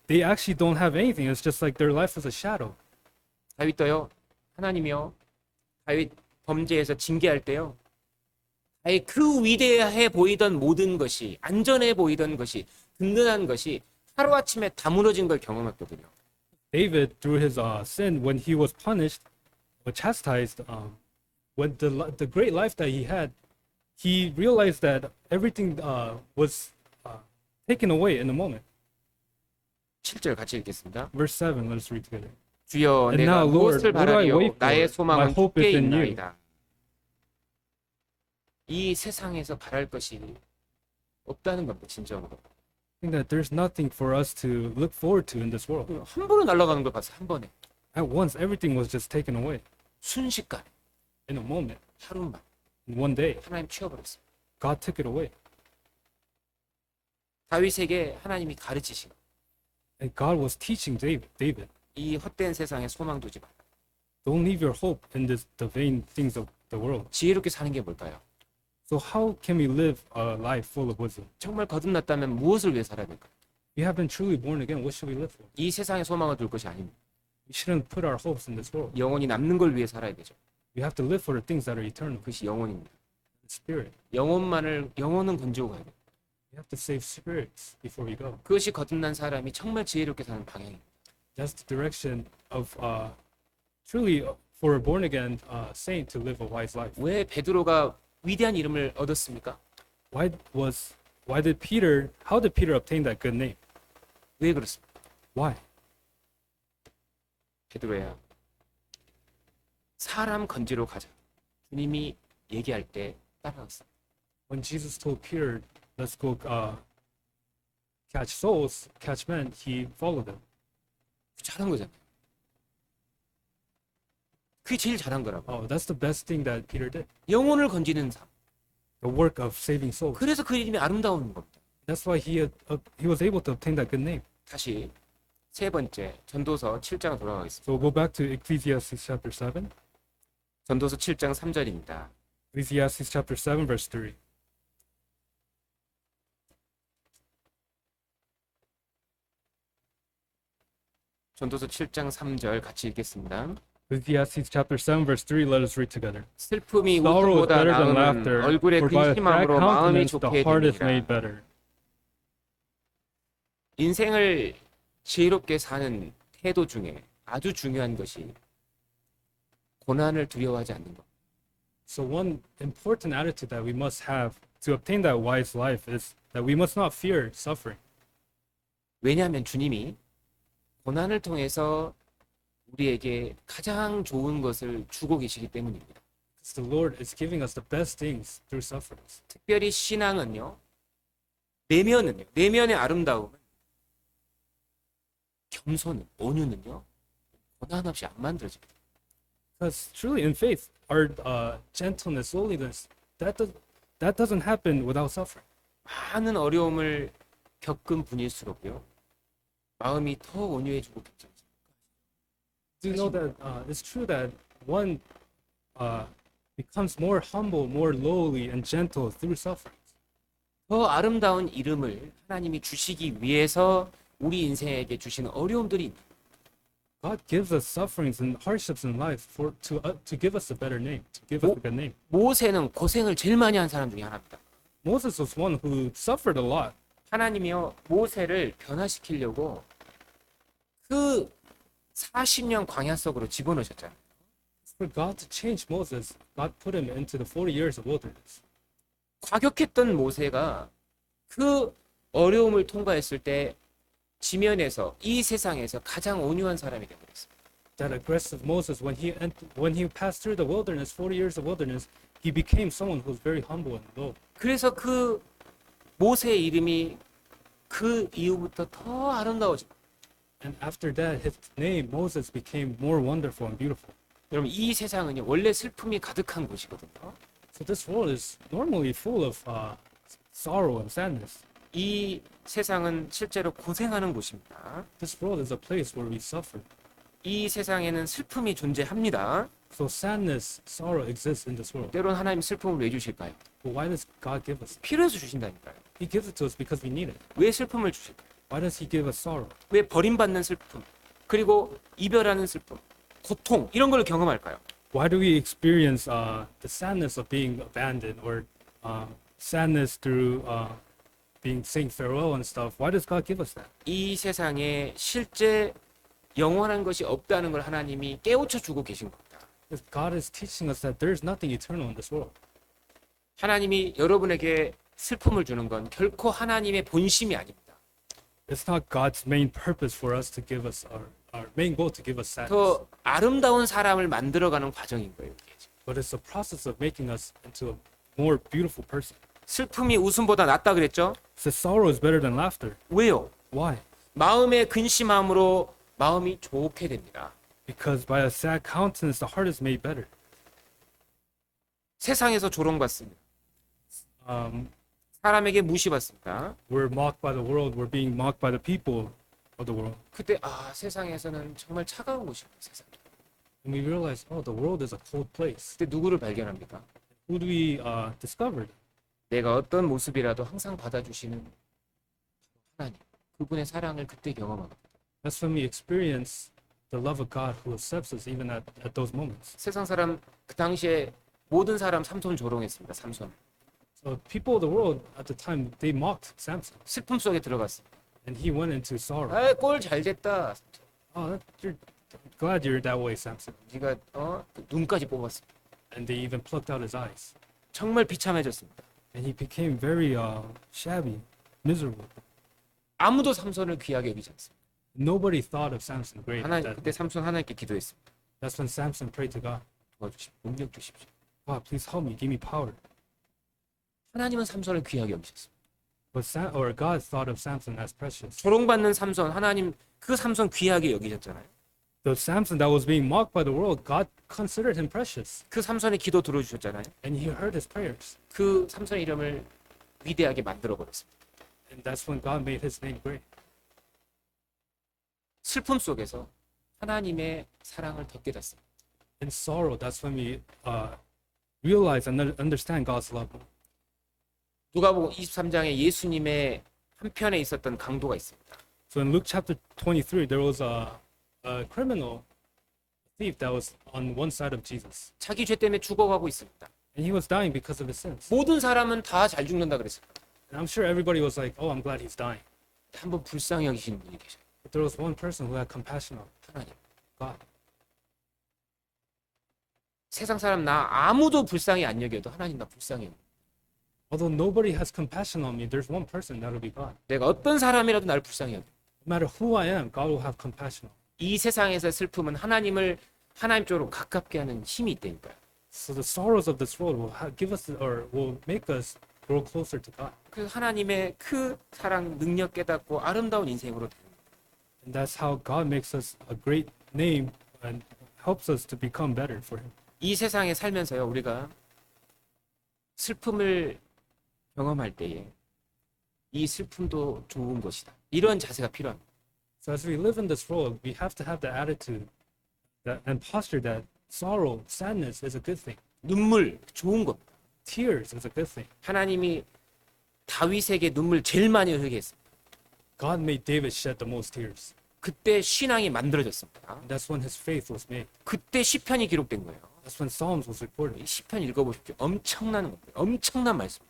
they actually don't have anything. It's just like their life is a shadow. 다윗도요. 하나님이요. 다윗 범죄에서 징계할 때요. 다윗 그 위대해 보이던 모든 것이 안전해 보이던 것이 든든한 것이 하루아침에 다 무너진 걸 경험했거든요. David, through his sin, when he was punished or chastised, when the great life that he had, he realized that everything was taken away in a moment. 7절 같이 읽겠습니다. Verse 7, let us read together. 주여 And 내가 now, Lord, 무엇을 what do I 바라리요 wait for? 나의 My 소망은 hope 주께 is in you. 있나이다. 이 세상에서 바랄 것이 없다는 겁니다. 진정으로. I think that there's nothing for us to look forward to in this world. 한 번에 날아가는 걸 봤어. 한 번에. At once, everything was just taken away 순식간에 in a moment, 하루만 in one day. 하나님 치워버렸어요. God took it away. 다윗에게 하나님이 가르치신 And God was teaching David, 이 헛된 세상에 소망 두지 마라. don't leave your hope in the vain things of the world. 지혜롭게 사는 게 뭘까요? So how can we live a life full of wisdom? 정말 거듭났다면 무엇을 위해 살아야 될까요? We have been truly born again. What should we live for? 이 세상에 소망을 둘 것이 아닙니다. We shouldn't put our hopes in this world. 영원히 남는 걸 위해 살아야 되죠. We have to live for the things that are eternal. 그것이 영혼입니다. The spirit. 영혼은 건지고 가야 돼요. We have to save spirits before we go. 그것이 거듭난 사람이 정말 지혜롭게 사는 방향입니다. That's the direction of truly for a born again saint to live a wise life. 왜 베드로가 위대한 이름을 얻었습니까? how did Peter obtain that good name? 왜 그렇습니까? Why? 베드로야, 사람 건지러 가자. 주님이 얘기할 때 따라갔어. When Jesus told Peter, let's go catch souls, catch men, he followed them. 잘한 거잖아. 그게 제일 잘한 거라고. Oh, that's the best thing that Peter did. 영혼을 건지는 삶. The work of saving souls. 그래서 그 이름이 아름다운 겁니다. That's why he was able to obtain that good name. 다시 세 번째 전도서 7장 돌아가겠습니다. So we'll go back to Ecclesiastes chapter 7. 전도서 7장 3절입니다. Ecclesiastes chapter 7 verse 3. 전도서 7장 3절 같이 읽겠습니다. Ecclesiastes chapter 7 verse 3, let us read together. 슬픔이 Sorrow is 웃음보다 better than 나음은 laughter, 얼굴의 for by a sad 근심함으로 마음이 countenance 좋게 the heart is 되니라. made better. 인생을 지혜롭게 사는 태도 중에 아주 중요한 것이 고난을 두려워하지 않는 것. So one important attitude that we must have to obtain that wise life is that we must not fear suffering. 왜냐하면 주님이 고난을 통해서 우리에게 가장 좋은 것을 주고 계시기 때문입니다. Because the Lord is giving us the best things through sufferings. 특별히 신앙은요, 내면의 아름다움은, 겸손은, 온유는요, 고난 없이 안 만들어집니다. Because truly in faith, our gentleness, lowliness, that doesn't happen without suffering. 많은 어려움을 겪은 분일수록요, 마음이 더 온유해지고 괜찮습니다. Do you know that it's true that one becomes more humble, more lowly, and gentle through sufferings. 더 아름다운 이름을 하나님이 주시기 위해서 우리 인생에게 주시는 어려움들이 있는 God gives us sufferings and hardships in life to give us a better name, to give us a good name. 모세는 고생을 제일 많이 한 사람 중에 하나입니다. Moses was one who suffered a lot. 하나님이요 모세를 변화시키려고 그 40년 광야 속으로 집어넣으셨잖아요. For God to change Moses, God put him into the 40 years of wilderness. 과격했던 모세가 그 어려움을 통과했을 때 지면에서 이 세상에서 가장 온유한 사람이 되어버렸어요. That aggressive Moses, when he passed through the wilderness, 40 years of wilderness, he became someone who was very humble and low. 그래서 그 모세의 이름이 그 이후부터 더 아름다워집니다. And after that, his name, Moses, became more wonderful and beautiful. 여러분 이 세상은요 원래 슬픔이 가득한 곳이거든요. So this world is normally full of sorrow and sadness. 이 세상은 실제로 고생하는 곳입니다. This world is a place where we suffer. 이 세상에는 슬픔이 존재합니다. So sadness, sorrow exists in this world. 때론 하나님 슬픔을 왜 주실까요? But why does God give us? 필요해서 주신다니까요. He gives it to us because we need it. 왜 슬픔을 주실까요? Why does He give us sorrow? 왜 버림받는 슬픔, 그리고 이별하는 슬픔, 고통 이런 걸 경험할까요? Why do we experience the sadness of being abandoned or sadness through saying farewell and stuff? Why does God give us that? 이 세상에 실제 영원한 것이 없다는 걸 하나님이 깨우쳐 주고 계신 겁니다. Because God is teaching us that there is nothing eternal in this world. 하나님이 여러분에게 슬픔을 주는 건 결코 하나님의 본심이 아닙니다. It's not God's main purpose for us to give us our main goal to give us sadness, 더 아름다운 사람을 만들어가는 과정인 거예요. 이게 지금. but it's the process of making us into a more beautiful person. 슬픔이 웃음보다 낫다 그랬죠? So sorrow is better than laughter. 왜요? Why? 마음의 근심함으로 마음이 좋게 됩니다. Because by a sad countenance, the heart is made better. 세상에서 조롱받습니다. Um, 사람에게 무시받습니다. we're mocked by the world. We're being mocked by the people of the world. 그때 세상에서는 정말 차가운 곳입니다. 세상. And we realize, oh, the world is a cold place. 그때 누구를 발견합니까? Who do we discover? 내가 어떤 모습이라도 항상 받아주시는 하나님. 그분의 사랑을 그때 경험합니다. That's when we experience the love of God who accepts us even at those moments. 세상 사람 그 당시에 모든 사람 삼손을 조롱했습니다. 삼손. So people of the world at the time, they mocked Samson. 슬픔 속에 들어갔습니다. And he went into sorrow. 꼴 잘 됐다. Oh, you're glad you're that way, Samson. 네가 눈까지 뽑았습니다. And they even plucked out his eyes. 정말 비참해졌습니다. and he became very shabby, miserable. 아무도 삼손을 귀하게 여기지 않습니다. Nobody thought of Samson great. 하나님 그때 삼손 하나님께 기도했습니다. That's when Samson prayed to God. 도와주십시오. 능력 주십시오. God, please help me, give me power. 하나님은 삼손을 귀하게 여기셨습니다. But God thought of Samson as precious. 조롱받는 삼손 하나님 그 삼손 귀하게 여기셨잖아요. The Samson that was being mocked by the world, God considered him precious, 그 삼손의 기도 들어주셨잖아요. and He heard his prayers. 그 삼손의 이름을 위대하게 만들어 버렸습니다. And that's when God made his name great. 슬픔 속에서 하나님의 사랑을 더 깨닫습니다. In sorrow, that's when we realize and understand God's love. 누가복음 23장에 예수님의 한편에 있었던 강도가 있습니다. So in Luke chapter 23, there was a criminal, a thief that was on one side of Jesus, 자기 죄 때문에 죽어가고 있습니다. and he was dying because of his sins. 모든 사람은 다 잘 죽는다 그랬습니다. And I'm sure everybody was like, "Oh, I'm glad he's dying." 한번 불쌍히 여기시는 분이 계셔요. But there was one person who had compassion on 하나님. God. 세상 사람 나 아무도 불쌍히 안 여겨도 하나님 나 불쌍히 여겨. Although nobody has compassion on me, there's one person that'll be God. 내가 어떤 사람이라도 나를 불쌍히 여겨. No matter who I am, God will have compassion on me. 이 세상에서의 슬픔은 하나님 쪽으로 가깝게 하는 힘이 있다니까요. So the sorrows of this world will give us, or will make us grow closer to God. 그래서 하나님의 그 사랑 능력 깨닫고 아름다운 인생으로 And that's how God makes us a great name and helps us to become better for Him. 이 세상에 살면서요 우리가 슬픔을 경험할 때에 이 슬픔도 좋은 것이다. 이런 자세가 필요합니다. So as we live in this world, we have to have the attitude and posture that sorrow, sadness is a good thing. 눈물 좋은 겁니다. Tears is a good thing. 하나님이 다윗에게 눈물 제일 많이 흘리게 했습니다. God made David shed the most tears. 그때 신앙이 만들어졌습니다. And that's when his faith was made. 그때 시편이 기록된 거예요. That's when Psalms was recorded. 이 시편 읽어보십시오. 엄청난 겁니다. 엄청난 말씀.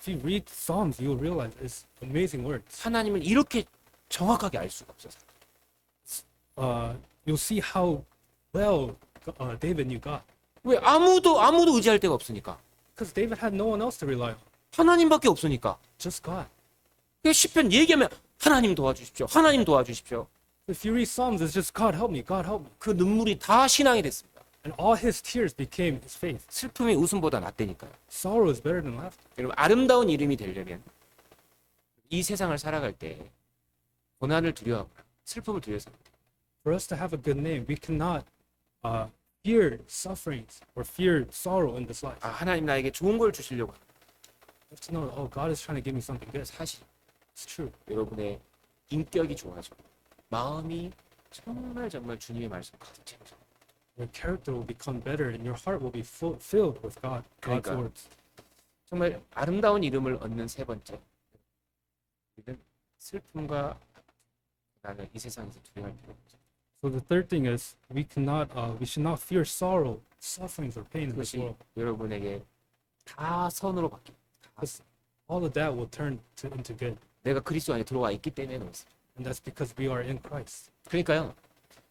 If you read Psalms, you will realize it's amazing words. 하나님을 이렇게 정확하게 알 수가 없어서. You'll see how well David knew God. 왜 아무도 의지할 데가 없으니까. Because David had no one else to rely on. 하나님밖에 없으니까. Just God. 그 시편 얘기하면 하나님 도와주십시오. 하나님 도와주십시오. If you read Psalms, it's just God help me, God help me. 그 눈물이 다 신앙이 됐습니다. And all his tears became his faith. 슬픔이 웃음보다 낫다니까요. Sorrow is better than laughter. 여러분 아름다운 이름이 되려면 이 세상을 살아갈 때 고난을 두려워하고 슬픔을 두려워서 For us to have a good name, we cannot fear sufferings or fear sorrow in this life. 하나님 나에게 좋은 걸 주시려고 합니다. We have to know, oh, God is trying to give me something good. 사실 It's true. 여러분의 인격이 좋아져 마음이 정말 주님의 말씀 가득 채워져 Your character will become better and your heart will be filled with God's 그러니까. words. 정말 아름다운 이름을 얻는 세 번째 우리는 슬픔과 나는 이 세상에서 두려워할 필요 없죠. So the third thing is we should not fear sorrow, sufferings, or pain in this 그것이 world. 여러분에게 다 선으로 바뀝니다. Because all of that will turn into good. 내가 그리스도 안에 들어와 있기 때문에 그렇습니다. And that's because we are in Christ. 그러니까요.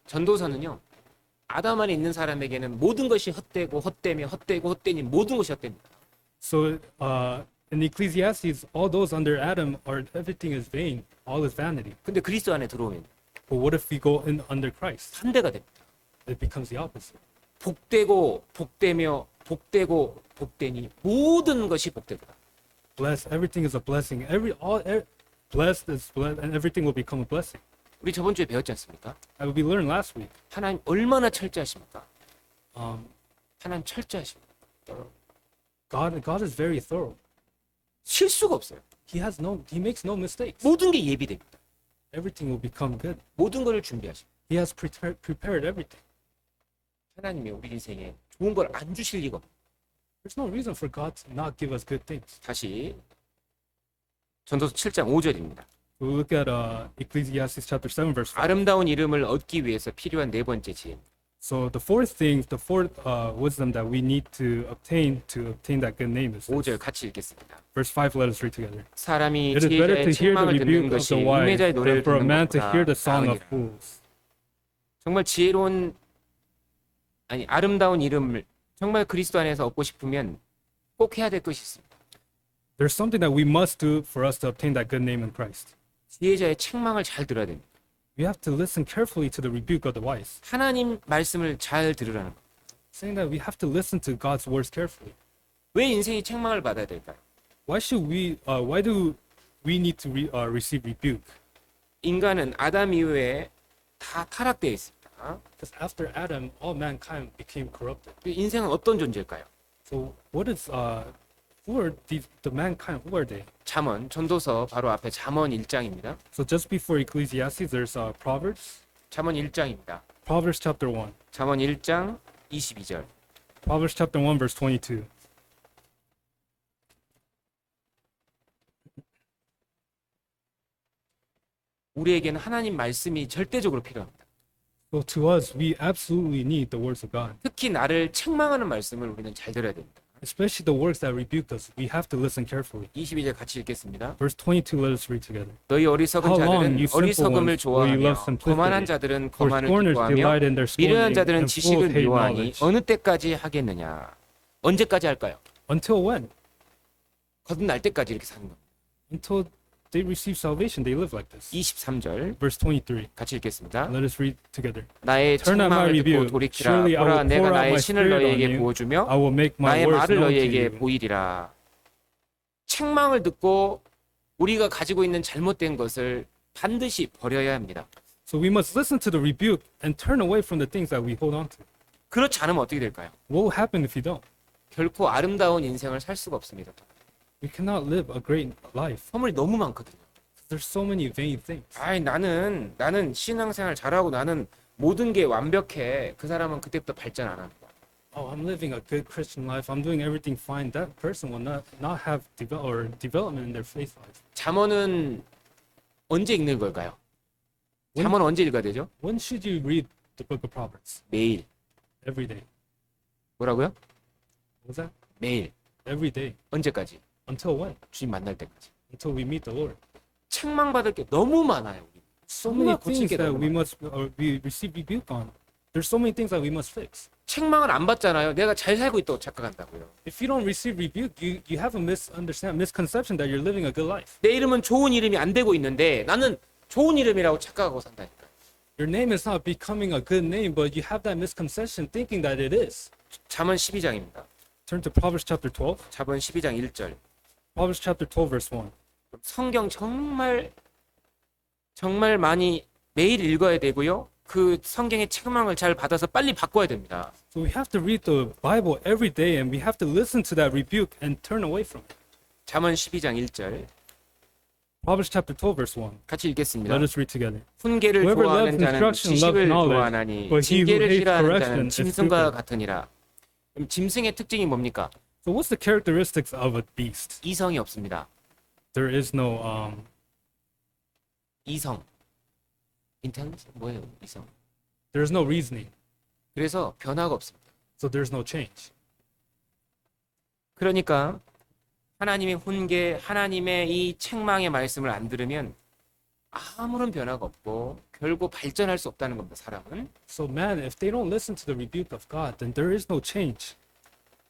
전도서는요. 아담 안에 있는 사람에게는 모든 것이 헛되고 헛되니 모든 것이 헛됩니다. So in Ecclesiastes, all those under Adam everything is vain, all is vanity. 근데 그리스도 안에 들어오면 But what if we go in under Christ? 한대가 됩니다. It becomes the opposite. 복되며 복되니 모든 것이 복되더라. Everything is a blessing. Blessed is blessed, and everything will become a blessing. 우리 저번 주에 배웠지 않습니까? We learned last week. 하나님 얼마나 철저하십니까? Um, 하나님 철저하십니다. God is very thorough. 실수가 없어요. He makes no mistakes. 모든 게 예비됩니다. Everything will become good. 모든 걸 준비하십니다. He has prepared everything. 하나님이 우리 인생에 좋은 걸 안 주실 리가 없어요. There's no reason for God to not give us good things. 다시 전도서 7장 5절입니다. We look at Ecclesiastes chapter 7 verse 5. 아름다운 이름을 얻기 위해서 필요한 네 번째 지혜. So the fourth wisdom that we need to obtain that good name is 5절 this. 같이 읽겠습니다. Verse 5, let us read together. 사람이 It is better to 지혜자의 hear the 책망을 듣는 rebuke of 것이 the wise 인내자의 than 노래를 for a 듣는 man to hear 것보다 the song of 나으니라. fools. 정말 아름다운 이름을 정말 그리스도 안에서 얻고 싶으면 꼭 해야 될 것이 있습니다. There's something that we must do for us to obtain that good name in Christ. 지혜자의 책망을 잘 들어야 됩니다. We have to listen carefully to the rebuke of the wise, 하나님 말씀을 잘 들으라는 거. saying that we have to listen to God's words carefully. 왜 인생이 책망을 받아야 될까요? Why do we need to receive rebuke? 인간은 아담 이후에 다 타락되어 있습니다. Because after Adam, all mankind became corrupted. 인생은 어떤 존재일까요? So who are the mankind? Who are they? 잠언, 전도서 바로 앞에 잠언 1장입니다. So just before Ecclesiastes, there's Proverbs. 잠언 1장입니다. Proverbs chapter 1. 잠언 1장 22절. Proverbs chapter 1 verse 22. 우리에게는 하나님 말씀이 절대적으로 필요합니다. So to us, we absolutely need the words of God. 특히 나를 책망하는 말씀을 우리는 잘 들어야 됩니다. Especially the words that rebuked us. We have to listen carefully. 22절 같이 읽겠습니다. Verse 22, let us read together. 너희 어리석은 How long, 자들은 you simple 어리석음을 ones, will you 좋아하며 love simplicity? 거만한 자들은 For 거만을 scorners 기뻐하며 delight in their 미련한 scorning, 자들은 and fools 지식을 hate 미워하니 knowledge. 어느 때까지 하겠느냐? 언제까지 할까요? Until when? 거듭날 때까지 이렇게 사는 겁니다. Until they receive salvation, they live like this. 23절 Verse 23. 같이 읽겠습니다. Let us read together. 나의 Turn out my 책망을 듣고 rebuke. 돌이키라. Surely I 보라 will 내가 pour out 나의 my 신을 spirit on 너희에게 you. 보여주며 I will make my 나의 words 말을 known to 너희에게 you. 보이리라. 책망을 듣고 우리가 가지고 있는 잘못된 것을 반드시 버려야 합니다. So we must listen to the rebuke and turn away from the things that we hold on to. 그렇지 않으면 어떻게 될까요? What will happen if you don't? 결코 아름다운 인생을 살 수가 없습니다. We cannot live a great life. 허물이 너무 많거든요. There's so many vain things. 아이 나는 신앙생활 잘하고 나는 모든 게 완벽해. 그 사람은 그때부터 발전 안 합니다. Oh, I'm living a good Christian life. I'm doing everything fine. That person will not have development in their faith life. 잠언은 언제 읽는 걸까요? 잠언 언제 읽어야 되죠? When should you read the book of Proverbs? 매일. Every day. 뭐라고요? What was that? 매일. Every day. 언제까지? Until when? 주님 만날 때까지. Until we meet the Lord. 책망받을 게 너무 많아요. 우리. So many 고칠 things 게 that 너무 we 많아요. must we receive rebuke on. There's so many things that we must fix. 책망을 안 받잖아요. 내가 잘 살고 있다고 착각한다고요. If you don't receive rebuke, you have a misconception that you're living a good life. 내 이름은 좋은 이름이 안 되고 있는데 나는 좋은 이름이라고 착각하고 산다니까. Your name is not becoming a good name, but you have that misconception thinking that it is. 잠언 12장입니다. Turn to Proverbs chapter 12. 잠언 12장 1절. Proverbs chapter 12 verse 1. 성경 정말 많이 매일 읽어야 되고요. 그 성경의 책망을 잘 받아서 빨리 바꿔야 됩니다. So we have to read the Bible every day and we have to listen to that rebuke and turn away from it. 잠언 12장 1절. Proverbs chapter 12 verse 1. 같이 읽겠습니다. Let us read together. 훈계를 Whoever 좋아하는 loves 자는 instruction 지식을 loves knowledge, 좋아하나니 but he who 징계를 hates 싫어하는 correction 자는 is 짐승과 stupid. 같으니라. 그럼 짐승의 특징이 뭡니까? So what's the characteristics of a beast? 이성이 없습니다. There is no 이성. 인텔리전스 뭐예요? 이성. there's no reasoning. 그래서 변화가 없습니다. So there's no change. 그러니까 하나님의 훈계, 하나님의 이 책망의 말씀을 안 들으면 아무런 변화가 없고 결국 발전할 수 없다는 겁니다. 사람은. So man, if they don't listen to the rebuke of God, then there is no change.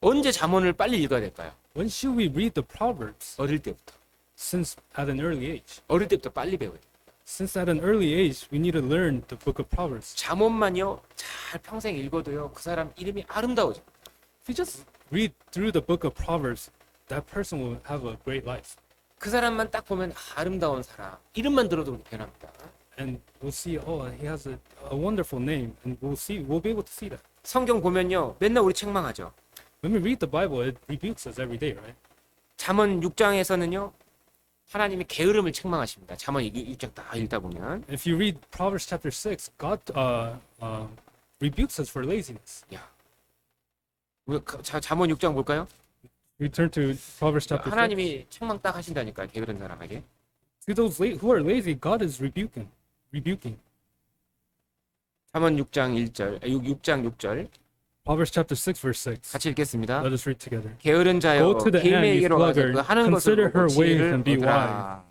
언제 잠언을 빨리 읽어야 될까요? When should we read the Proverbs? 어릴 때부터. Since at an early age. 어릴 때부터 빨리 배워야 돼요. Since at an early age, we need to learn the book of Proverbs. 잠언만요. 잘 평생 읽어도요. 그 사람 이름이 아름다워져. If you just read through the book of Proverbs, that person will have a great life. 그 사람만 딱 보면 아름다운 사람. 이름만 들어도 그렇게 변합니다. And we'll see, oh, he has a wonderful name. And we'll be able to see that. 성경 보면요. 맨날 우리 책망하죠. When we read the Bible, it rebukes us every day, right? 잠언 6장에서는요. 하나님이 게으름을 책망하십니다. 잠언 6장 딱 읽다 보면. If you read Proverbs chapter 6, God rebukes us for laziness. 야. 우리 잠언 6장 볼까요? We turn to Proverbs chapter 6. 하나님이 책망 딱 하신다니까요. 게으른 사람에게. To those who are lazy, God is rebuking. 잠언 6장 1절, 6장 6절 Proverbs chapter 6 verse 6. 같이 읽겠습니다. Let us read together. 게으른 자여 Go to the end, you 게임에게로 가서 sluggard. 그 하는 것을 Consider 보고 her ways 지혜를 and be 얻으라.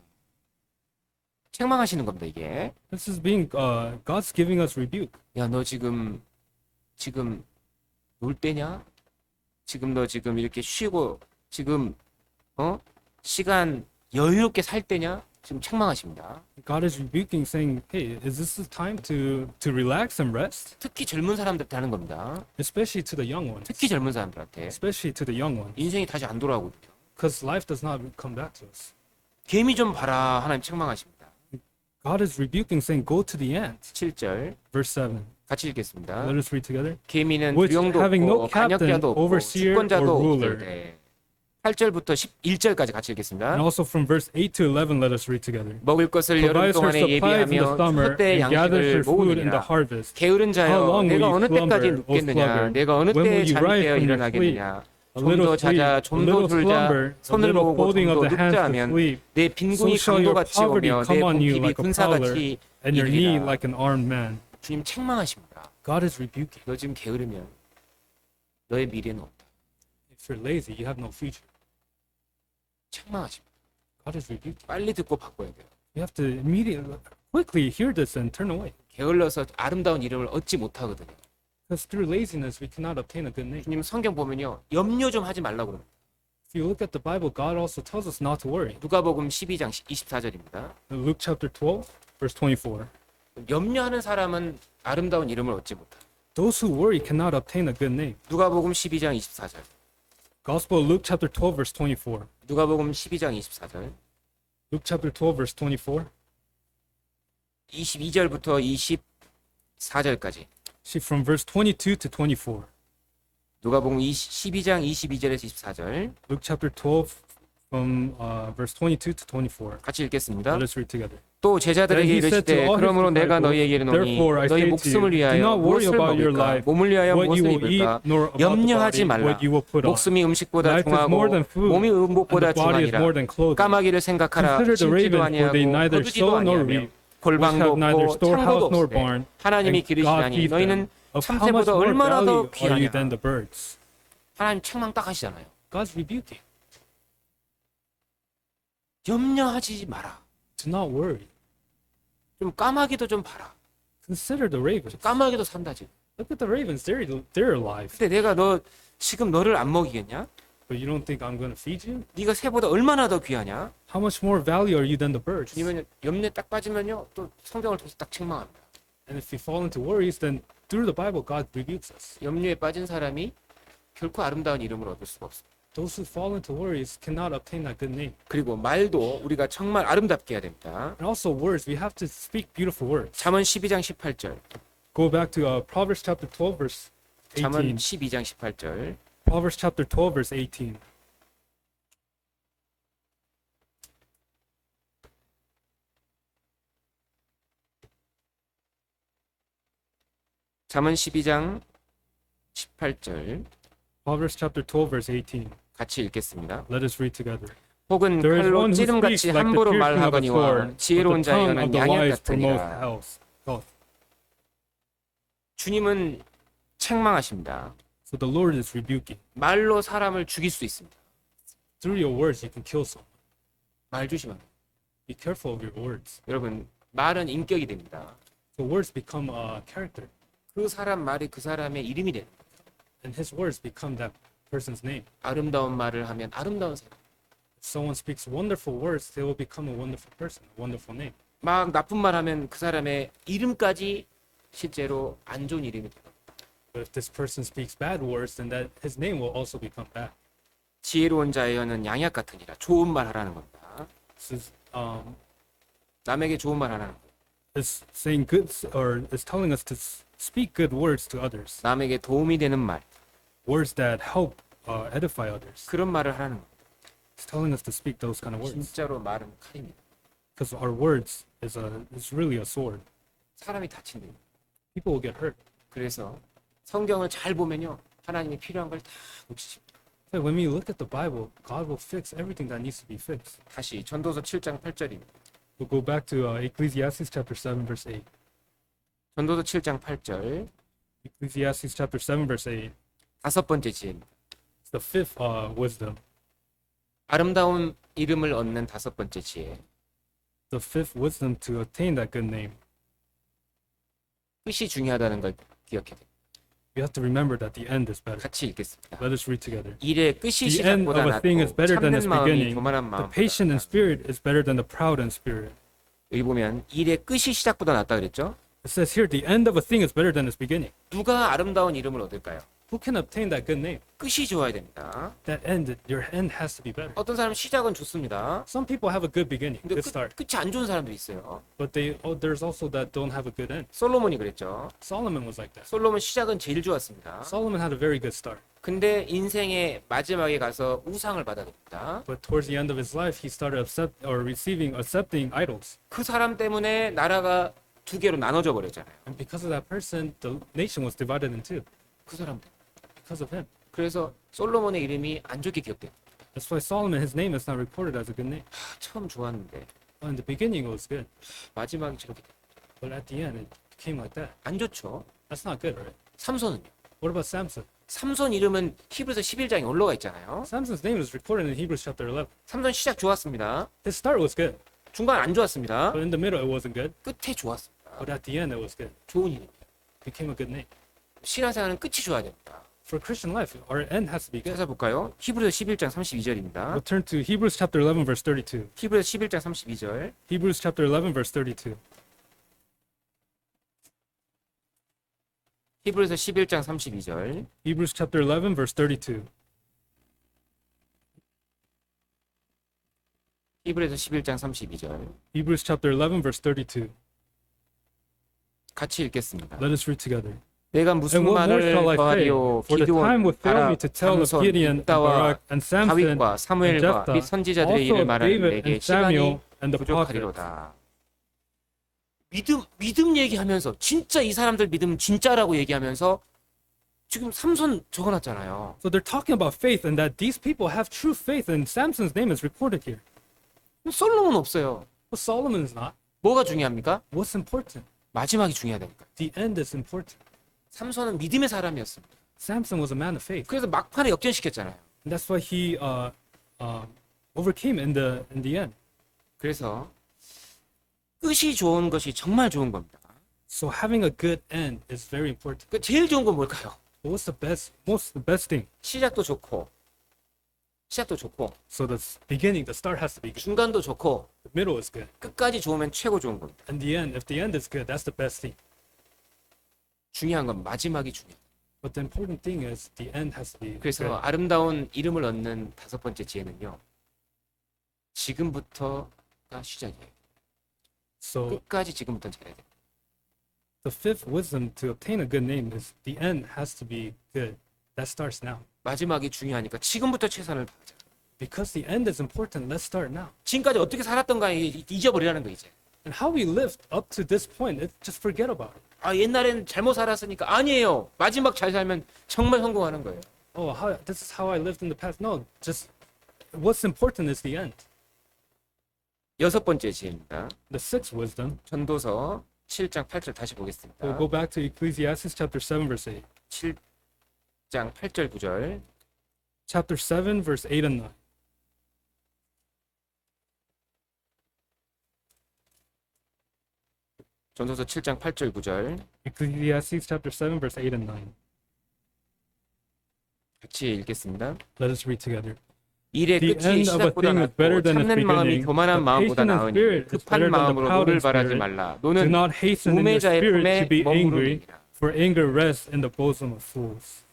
책망하시는 겁니다. 이게. This is being God's giving us rebuke. 야, 너 지금 놀 때냐? 지금 너 지금 이렇게 쉬고 지금 시간 여유롭게 살 때냐? 지금 책망하십니다. God is rebuking, saying, "Hey, is this the time to relax and rest?" 특히 젊은 사람들한테 하는 겁니다. Especially to the young ones. 특히 젊은 사람들한테. Especially to the young ones, 인생이 다시 안 돌아오거든요. because life does not come back to us. 개미 좀 봐라. 하나님 책망하십니다. God is rebuking, saying, "Go to the ant." 7절 Verse 7. 같이 읽겠습니다. Let us read together. 개미는 Which 두령도 having no 없고 captain, 반역자도 없고 overseer, 주권자도 or 없고 ruler. 네. 8절부터 11절까지 같이 읽겠습니다. And also from verse 8 to 11, let us read together. 먹을 것을 여름 Provides her 동안에 supplies in the 예비하며 summer 추수 때 and gathers 양식을 her food in the 모으느니라. harvest. 게으른 How 자여 long 내가 will 어느 you 때까지 slumber, O 눕겠느냐 sluggard? 내가 어느 When 때 will you 잠 rise 깨어 from your 일어나겠느냐 A 좀 little 더 sleep, 자자 a 좀 더 little 졸자 slumber, a 손을 little 모으고 folding 좀 of 더 the hands 눕자 to 하면 sleep. 내 So 빈궁이 shall your 강도같이 poverty 오며 내 come on you 복입이 like a prowler, 군사같이 and your knee 이르리라. like an armed man. 주님 책망하십니다. God is rebuking. 너 지금 게으르면 너의 미래는 없다. If you're lazy, you have no future. 책망하십니다. God is rebuking. 빨리 듣고 바꿔야 돼요. You have to immediately, quickly hear this and turn away. 게을러서 아름다운 이름을 얻지 못하거든요. Because through laziness, we cannot obtain a good name. 주님 성경 보면요. 염려 좀 하지 말라고 그럽니다. If you look at the Bible, God also tells us not to worry. 누가복음 12장 24절입니다. Luke chapter 12, verse 24. 염려하는 사람은 아름다운 이름을 얻지 못한다. Those who worry cannot obtain a good name. 누가복음 12장 24절. Gospel of Luke chapter 12, verse 24. 누가복음 12장 24절. Luke chapter 12, verse 24. 22절부터 24절까지. See, from verse 22 to 24. 누가복음 12장 22절에서 24절. Luke chapter 12, from verse 22 to 24. 같이 읽겠습니다. Let us read together. 또 제자들에게 Then he said to 이르시되 all his 그러므로 내가 disciples, 너희에게 이르노니 Therefore I 너희 say to 목숨을 you, do 위하여 not worry 무엇을 about your 먹을까 life, 몸을 위하여 what you 무엇을 will eat, 입을까 nor about the 염려하지 body, 말라. what you will put on. 목숨이 음식보다 Life is more 중하고 than food, 몸이 and 음복보다 the body is 중하니라. more than clothing. 까마귀를 생각하라. Consider the 심지도 ravens, for 아니하고 they neither 거두지도 sow nor 아니하며 reap, which 골방도 have neither 없고 storehouse 창고도 nor 없으되 barn, 하나님이 and God 기르시나니 feeds 너희는 them. Of how much 참새보다 more 얼마나 더 value are you 귀하냐. than the birds? 하나님 책망 딱 하시잖아요. God's rebuking. 염려하지 마라. Do not worry. 좀 까마귀도 좀 봐라. Consider the ravens. 까마귀도 산다 지금. Look at the ravens. They're alive. 근데 내가 너 지금 너를 안 먹이겠냐? But you don't think I'm going to feed you? 네가 새보다 얼마나 더 귀하냐? How much more value are you than the birds? 주님은 염려에 딱 빠지면요 또 성경을 통해서 딱 책망합니다. And if you fall into worries, then through the Bible, God rebukes us. 염려에 빠진 사람이 결코 아름다운 이름을 얻을 수가 없습니다. Those who fall into worries cannot obtain that good name. 그리고 말도 우리가 정말 아름답게 해야 됩니다. And also words, we have to speak beautiful words. 잠언 12장 18절. Go back to Proverbs chapter 12, verse 잠언 18. 12장 18절. Proverbs chapter 12, verse 18. 잠언 12장 18절. Proverbs chapter 12, verse 18. 같이 읽겠습니다. Let us read together. 혹은 There is 칼로 one who 찌름같이 speaks like the 함부로 piercing of a 말하거니와 sword, but 지혜로운 the tongue of 자여는 the 양약 wise promotes 같으니라. health. 주님은 책망하십니다. So the Lord is rebuking. 말로 사람을 죽일 수 있습니다. Through your words, you can kill someone. 말 조심하세요. Be careful of your words. 여러분, 말은 인격이 됩니다. The words become a character, 그 사람 말이 그 사람의 이름이 됩니다. and his words become that person's name. 아름다운 말을 하면 아름다운 사람. If someone speaks wonderful words, they will become a wonderful person, a wonderful name. 막 나쁜 말 하면 그 사람의 이름까지 실제로 안 좋은 이름이 됩니다. But if this person speaks bad words, then that his name will also become bad. 지혜로운 자여는 양약 같으니라. 좋은 말 하라는 겁니다. This is 남에게 좋은 말 하라는 거예요. is saying good, or is telling us to speak good words to others, 남에게 도움이 되는 말. words that help edify others. 그런 말을 하라는 거예요. It's telling us to speak those kind of words, 진짜로 말은 칼입니다. because our words is really a sword. 사람이 다친대요. People will get hurt. 그래서 성경을 잘 보면요. 하나님이 필요한 걸 다 고치십니다. But when we look at the Bible, God will fix everything that needs to be fixed. 다시 전도서 7장 8절입니다. We'll go back to Ecclesiastes chapter 7, verse 8. 전도서 7장 8절. Ecclesiastes chapter 7, verse 8. 다섯 번째 지혜입니다. It's the fifth wisdom. 아름다운 이름을 얻는 다섯 번째 지혜. The fifth wisdom to attain that good name. 끝이 중요하다는 걸 기억해야 돼요. You have to remember that the end is better. 같이 읽겠습니다. Let us read together. 일의 끝이 The end 시작보다 of a thing is 낫고 better than its 참는 마음이 beginning. 교만한 The 마음보다 patient in 낫다. spirit is better than the proud in spirit. 여기 보면 일의 끝이 시작보다 낫다 그랬죠? It says here, the end of a thing is better than its beginning. 누가 아름다운 이름을 얻을까요? Who can obtain that good name? 끝이 좋아야 됩니다. That end, your end has to be better. 어떤 사람은 시작은 좋습니다. Some people have a good beginning, 근데 good start, 끝이 안 좋은 사람도 있어요. but there's also that don't have a good end. 솔로몬이 그랬죠. Solomon was like that. 솔로몬 시작은 제일 좋았습니다. Solomon had a very good start, 근데 인생의 마지막에 가서 우상을 받아들입니다. but towards the end of his life, he started accepting idols, 그 사람 때문에 나라가 두 개로 나눠져 버렸잖아요. and because of that person, the nation was divided in two. 그 사람 때문에. Because of him. 그래서 솔로몬의 이름이 안 좋게 기억돼요. That's why Solomon, his name is not recorded as a good name. 처음 좋았는데 In the beginning, it was good, 마지막이 저렇게 돼요. but at the end, it became like that. 안 좋죠. That's not good, right? 삼손은요. What about Samson? 삼손 이름은 히브리서 11장에 올라가 있잖아요. Samson's name is recorded in Hebrews chapter 11. 삼손 시작 좋았습니다. His start was good, 중간 안 좋았습니다. but in the middle, it wasn't good. 끝에 좋았습니다. But at the end, it was good. 좋은 이름. Became a good name. 신앙생활은 끝이 좋아야 됩니다. For Christian life, our end has to be good. 찾아볼까요? 히브리서 11장 32절입니다. We'll turn to Hebrews chapter 11, verse 32. 히브리서 11장 32절. Hebrews chapter 11, verse 32. 히브리서 11장 32절. Hebrews chapter 11, verse 32. 히브리서 11장 32절. Hebrews chapter 11, verse 32. 같이 읽겠습니다. Let us read together. 내가 무슨 And what more 말을 shall I say? 더하리요? For the time would fail me 바락, to tell of 삼손, Gideon and 입다와 Barak and Samson 다윗과 and 사무엘과 Jephthah, 및 선지자들의 also 일을 of 말하는 David 내게 and 시간이 Samuel and the prophets. 부족하리로다. 믿음 얘기하면서 진짜 이 사람들 믿음 진짜라고 얘기하면서 지금 삼손 적어놨잖아요. So they're talking about faith and that these people have true faith, and Samson's name is recorded here. 솔로몬 없어요. But Solomon is not. 뭐가 중요합니까? What's important? 마지막이 중요하다니까. The end is important. 삼손은 믿음의 사람이었습니다. Samson was a man of faith, 그래서 막판에 역전시켰잖아요. and that's why he overcame in the end. 그래서 끝이 좋은 것이 정말 좋은 겁니다. So having a good end is very important. 그 제일 좋은 건 뭘까요? But what's the best thing? 시작도 좋고 So the beginning, the start has to be good. 중간도 좋고 The middle is good. 끝까지 좋으면 최고 좋은 겁니다. And the end, if the end is good, that's the best thing. 중요한 건 마지막이 중요해요. But the important thing is the end has to be 그래서 good. 아름다운 이름을 얻는 다섯 번째 지혜는요. 지금부터가 시작이에요. So 끝까지 지금부터 잘해야 돼요. the fifth wisdom to obtain a good name is the end has to be good. That starts now. 마지막이 중요하니까 지금부터 최선을 다하자. Because the end is important, let's start now. 지금까지 어떻게 살았던가 잊어버리라는 거 이제. And how we lived up to this point, just forget about it. 아 옛날에는 잘못 살았으니까 아니에요. 마지막 잘 살면 정말 성공하는 거예요. Oh, this is how I lived in the past. No, just what's important is the end. 여섯 번째 지혜입니다. The sixth wisdom, 전도서 7장 8절 다시 보겠습니다. we'll go back to Ecclesiastes chapter 7, verse 8. 7장 8절 9절. Chapter 7, verse 8 and 9. 전도서 7장 8절 9절. Ecclesiastes chapter 7, verse 8 and 9. 같이 읽겠습니다. Let us read together. 일의 The 끝이 end of a 시작보다 thing is better 낫고 than its 참는 마음이 beginning. 교만한 The 마음보다 patient in 나으니 spirit is 급한 better than the 마음으로 proud in 노를 바라지 spirit. 말라. Do 노는 not hasten in your 우매자의 spirit 품에 to be angry, 머무르니라. for anger rests in the bosom of fools.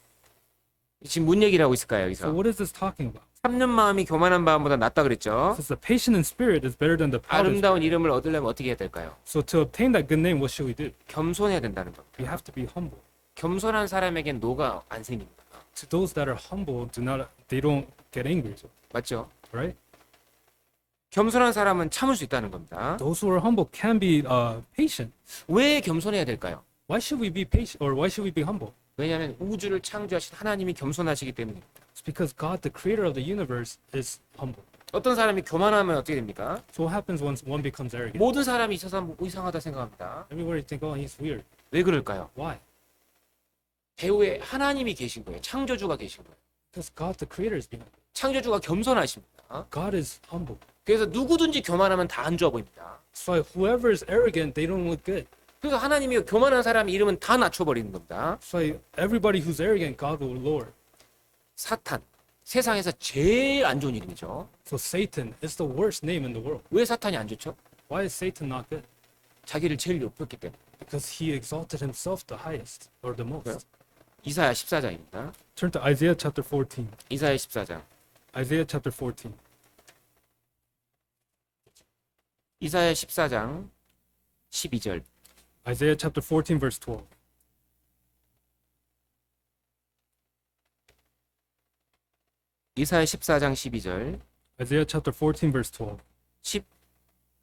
지금 뭔 얘기를 하고 있을까요? So 여기서 what is this talking about? 참는 마음이 교만한 마음보다 낫다 그랬죠. It says the patient in spirit is better than the proud in 아름다운 spirit. 이름을 얻으려면 어떻게 해야 될까요? So to obtain that good name, what should we do? 겸손해야 된다는 겁니다. We have to be humble. 겸손한 사람에겐 노가 안 생깁니다. To those that are humble, they don't get angry, 맞죠? right? 겸손한 사람은 참을 수 있다는 겁니다. Those who are humble can be patient. 왜 겸손해야 될까요? Why should we be patient, or why should we be humble? 왜냐하면 우주를 창조하신 하나님이 겸손하시기 때문입니다. It's because God, the creator of the universe, is humble. 어떤 사람이 교만하면 어떻게 됩니까? So what happens once one becomes arrogant? 모든 사람이 있어서 뭐 이상하다 생각합니다. Everywhere you think, oh, he's weird. 왜 그럴까요? Why? 배후에 하나님이 계신 거예요. 창조주가 계신 거예요. Because God, the creator, is behind it. 창조주가 겸손하십니다. God is humble. 그래서 누구든지 교만하면 다 안 좋아 보입니다. So whoever is arrogant, they don't look good. 그래서 하나님이 교만한 사람 이름은 다 낮춰버리는 겁니다. So everybody who's arrogant, God will lower. 사탄, 세상에서 제일 안 좋은 이름이죠. So Satan is the worst name in the world. 왜 사탄이 안 좋죠? Why is Satan not good? 자기를 제일 높였기 때문에. Because he exalted himself the highest or the most. 이사야 14장입니다. Turn to Isaiah chapter 14. 이사야 14장. Isaiah chapter 14. 이사야 14장 12절. Isaiah chapter 14 verse 12. 이사야 14장 12절. Isaiah chapter 14 verse 12.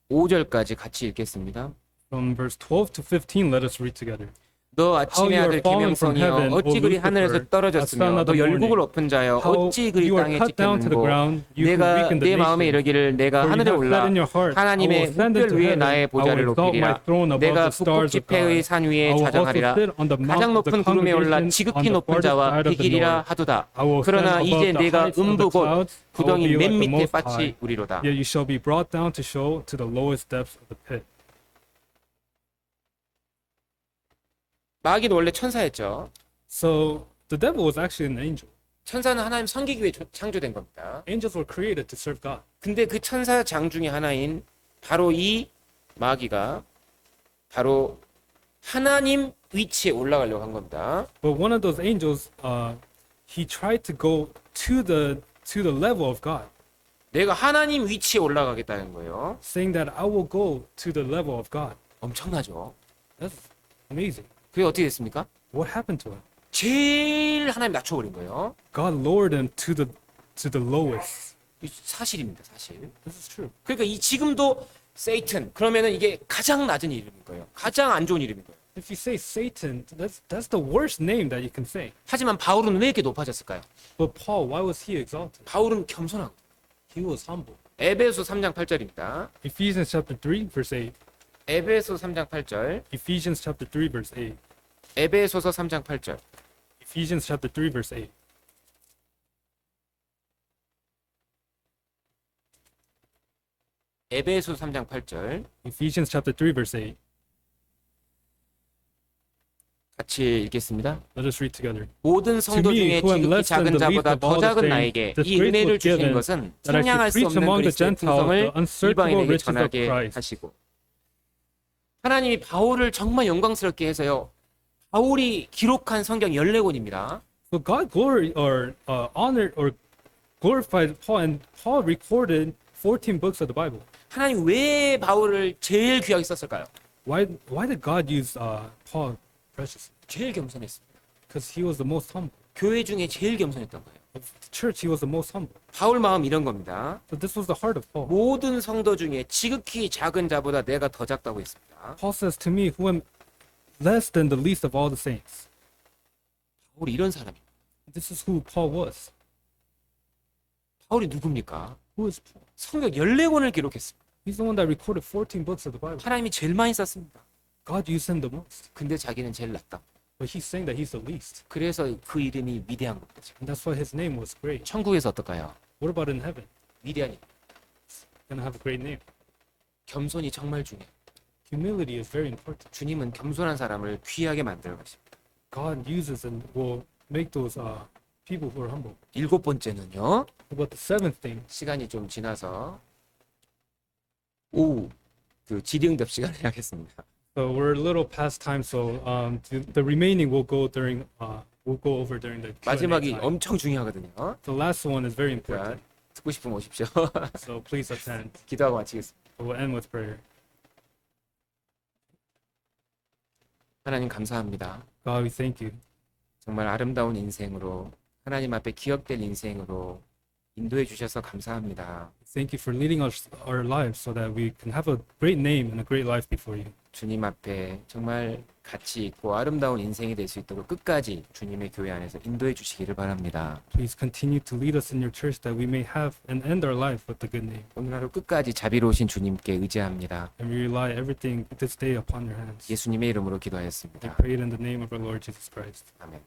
15절까지 같이 읽겠습니다. From verse 12 to 15, let us read together. 너 How 아침의 you are 아들 fallen from 기명성이여 heaven, 어찌 O 그리 Lucifer, 하늘에서 as son 떨어졌으며 of 너 the morning. 열국을 엎은 자여 How 어찌 그리 you are 땅에 cut down to the 찍혔는고 ground, you who 내가 weaken 내 the 마음에 nation. 이르기를 내가 For you 하늘에 have 올라 said in your heart, I will 하나님의 ascend 묵별 into 위에 heaven. 나의 I 보좌를 will exalt 높이리라 my throne above 내가 the 북극 stars of 지폐의 God. 산 I 위에 will also 좌정하리라 sit on the 가장 mount of the 높은 구름에 올라 congregation on 지극히 the 높은 farthest 자와 side of the 비기리라 north. 하도다 I will stand 그러나 above 이제 the 내가 heights of 음부 the 곧 clouds. I will 구덩이 be 맨 like the 밑에 most 빠치 high. 우리로다. Yet you shall be brought down to show to the lowest depths of the pit. 마귀는 원래 천사였죠. So the devil was actually an angel. 천사는 하나님 섬기기 위해 창조된 겁니다. Angels were created to serve God. 근데 그 천사 장 중에 하나인 바로 이 마귀가 바로 하나님 위치에 올라가려고 한 겁니다. But one of those angels, he tried to go to the level of God, 내가 하나님 위치에 올라가겠다는 거예요. saying that I will go to the level of God. 엄청나죠. That's amazing. 그게 어떻게 됐습니까? What happened to him? 제일 하나님 낮춰버린 거예요. God lowered him to the lowest. 이 사실입니다, 사실. This is true. 그러니까 이 지금도 세이튼 그러면은 이게 가장 낮은 이름인 거예요. 가장 안 좋은 이름인 거예요. If you say Satan, that's the worst name that you can say. 하지만 바울은 왜 이렇게 높아졌을까요? But Paul, why was he exalted? 바울은 겸손하고. He was humble. 에베소 3장 8절입니다. Ephesians chapter 3 verse 8. 에베소 3장 8절. Ephesians chapter 3 verse 8. 에베소서 3장 8절. Ephesians chapter 3 verse 8. 에베소 3장 8절. Ephesians chapter 3 verse 8. 같이 읽겠습니다. Let us read together. 모든 성도 To me, 중에 who am 지극히 less than 작은 the 자보다 least of 더 all the 작은 saints, 나에게 this 이 grace 은혜를 was 주신 given, 것은 that I 측량할 should 수 preach 없는 among the 그리스도의 Gentiles the 풍성을 unsearchable 이방인에게 riches of 전하게 Christ. 하시고 하나님이 바울을 정말 영광스럽게 해서요. 바울이 기록한 성경 14권입니다. So God honored or glorified Paul, and Paul recorded 14 books of the Bible. 하나님 왜 바울을 제일 귀하게 썼을까요? Why did God use Paul preciously? 제일 겸손했습니다. Because he was the most humble. 교회 중에 제일 겸손했던 거예요. Of the church, he was the most humble. 바울 마음 이런 겁니다. So this was the heart of Paul. 모든 성도 중에 지극히 작은 자보다 내가 더 작다고 했습니다. Paul says to me, who am less than the least of all the saints. 바울이 이런 사람입니다. This is who Paul was. 바울이 누굽니까? Who is Paul? 성경 14권을 기록했습니다. He's the one that recorded 14 books of the Bible. 하나님이 제일 많이 썼습니다. God used him the most. 근데 자기는 제일 낫다. But he's saying that he's the least. 그래서 그 이름이 위대한 겁니다. And that's why his name was great. 천국에서 어떨까요? What about in heaven? 위대한 Gonna have a great name. 겸손이 정말 중요해요. Humility is very important. 주님은 겸손한 사람을 귀하게 만들어 가십니다. God uses and will make those people who are humble. 7번째는요. About the seventh thing, 시간이 좀 지나서 오후 그 질의응답 시간을 하겠습니다. so we're a little past time, so the remaining we'll go over during the Q&A 마지막이 time. 엄청 중요하거든요. The last one is very 자, important, 듣고 싶으면 오십시오. so please attend. 기도하고 마치겠습니다. We'll end with prayer. 하나님 감사합니다. God, we thank you. 정말 아름다운 인생으로 하나님 앞에 기억될 인생으로 인도해 주셔서 감사합니다. Thank you for leading our lives so that we can have a great name and a great life before you. 주님 앞에 정말 가치 있고 아름다운 인생이 될 수 있도록 끝까지 주님의 교회 안에서 인도해 주시기를 바랍니다. Please continue to lead us in your church that we may have and end our life with a good name. 오늘 하루 끝까지 자비로우신 주님께 의지합니다. And we rely everything this day upon your hands. 예수님의 이름으로 I 기도하였습니다. pray it in the name of our Lord Jesus Christ. 아멘.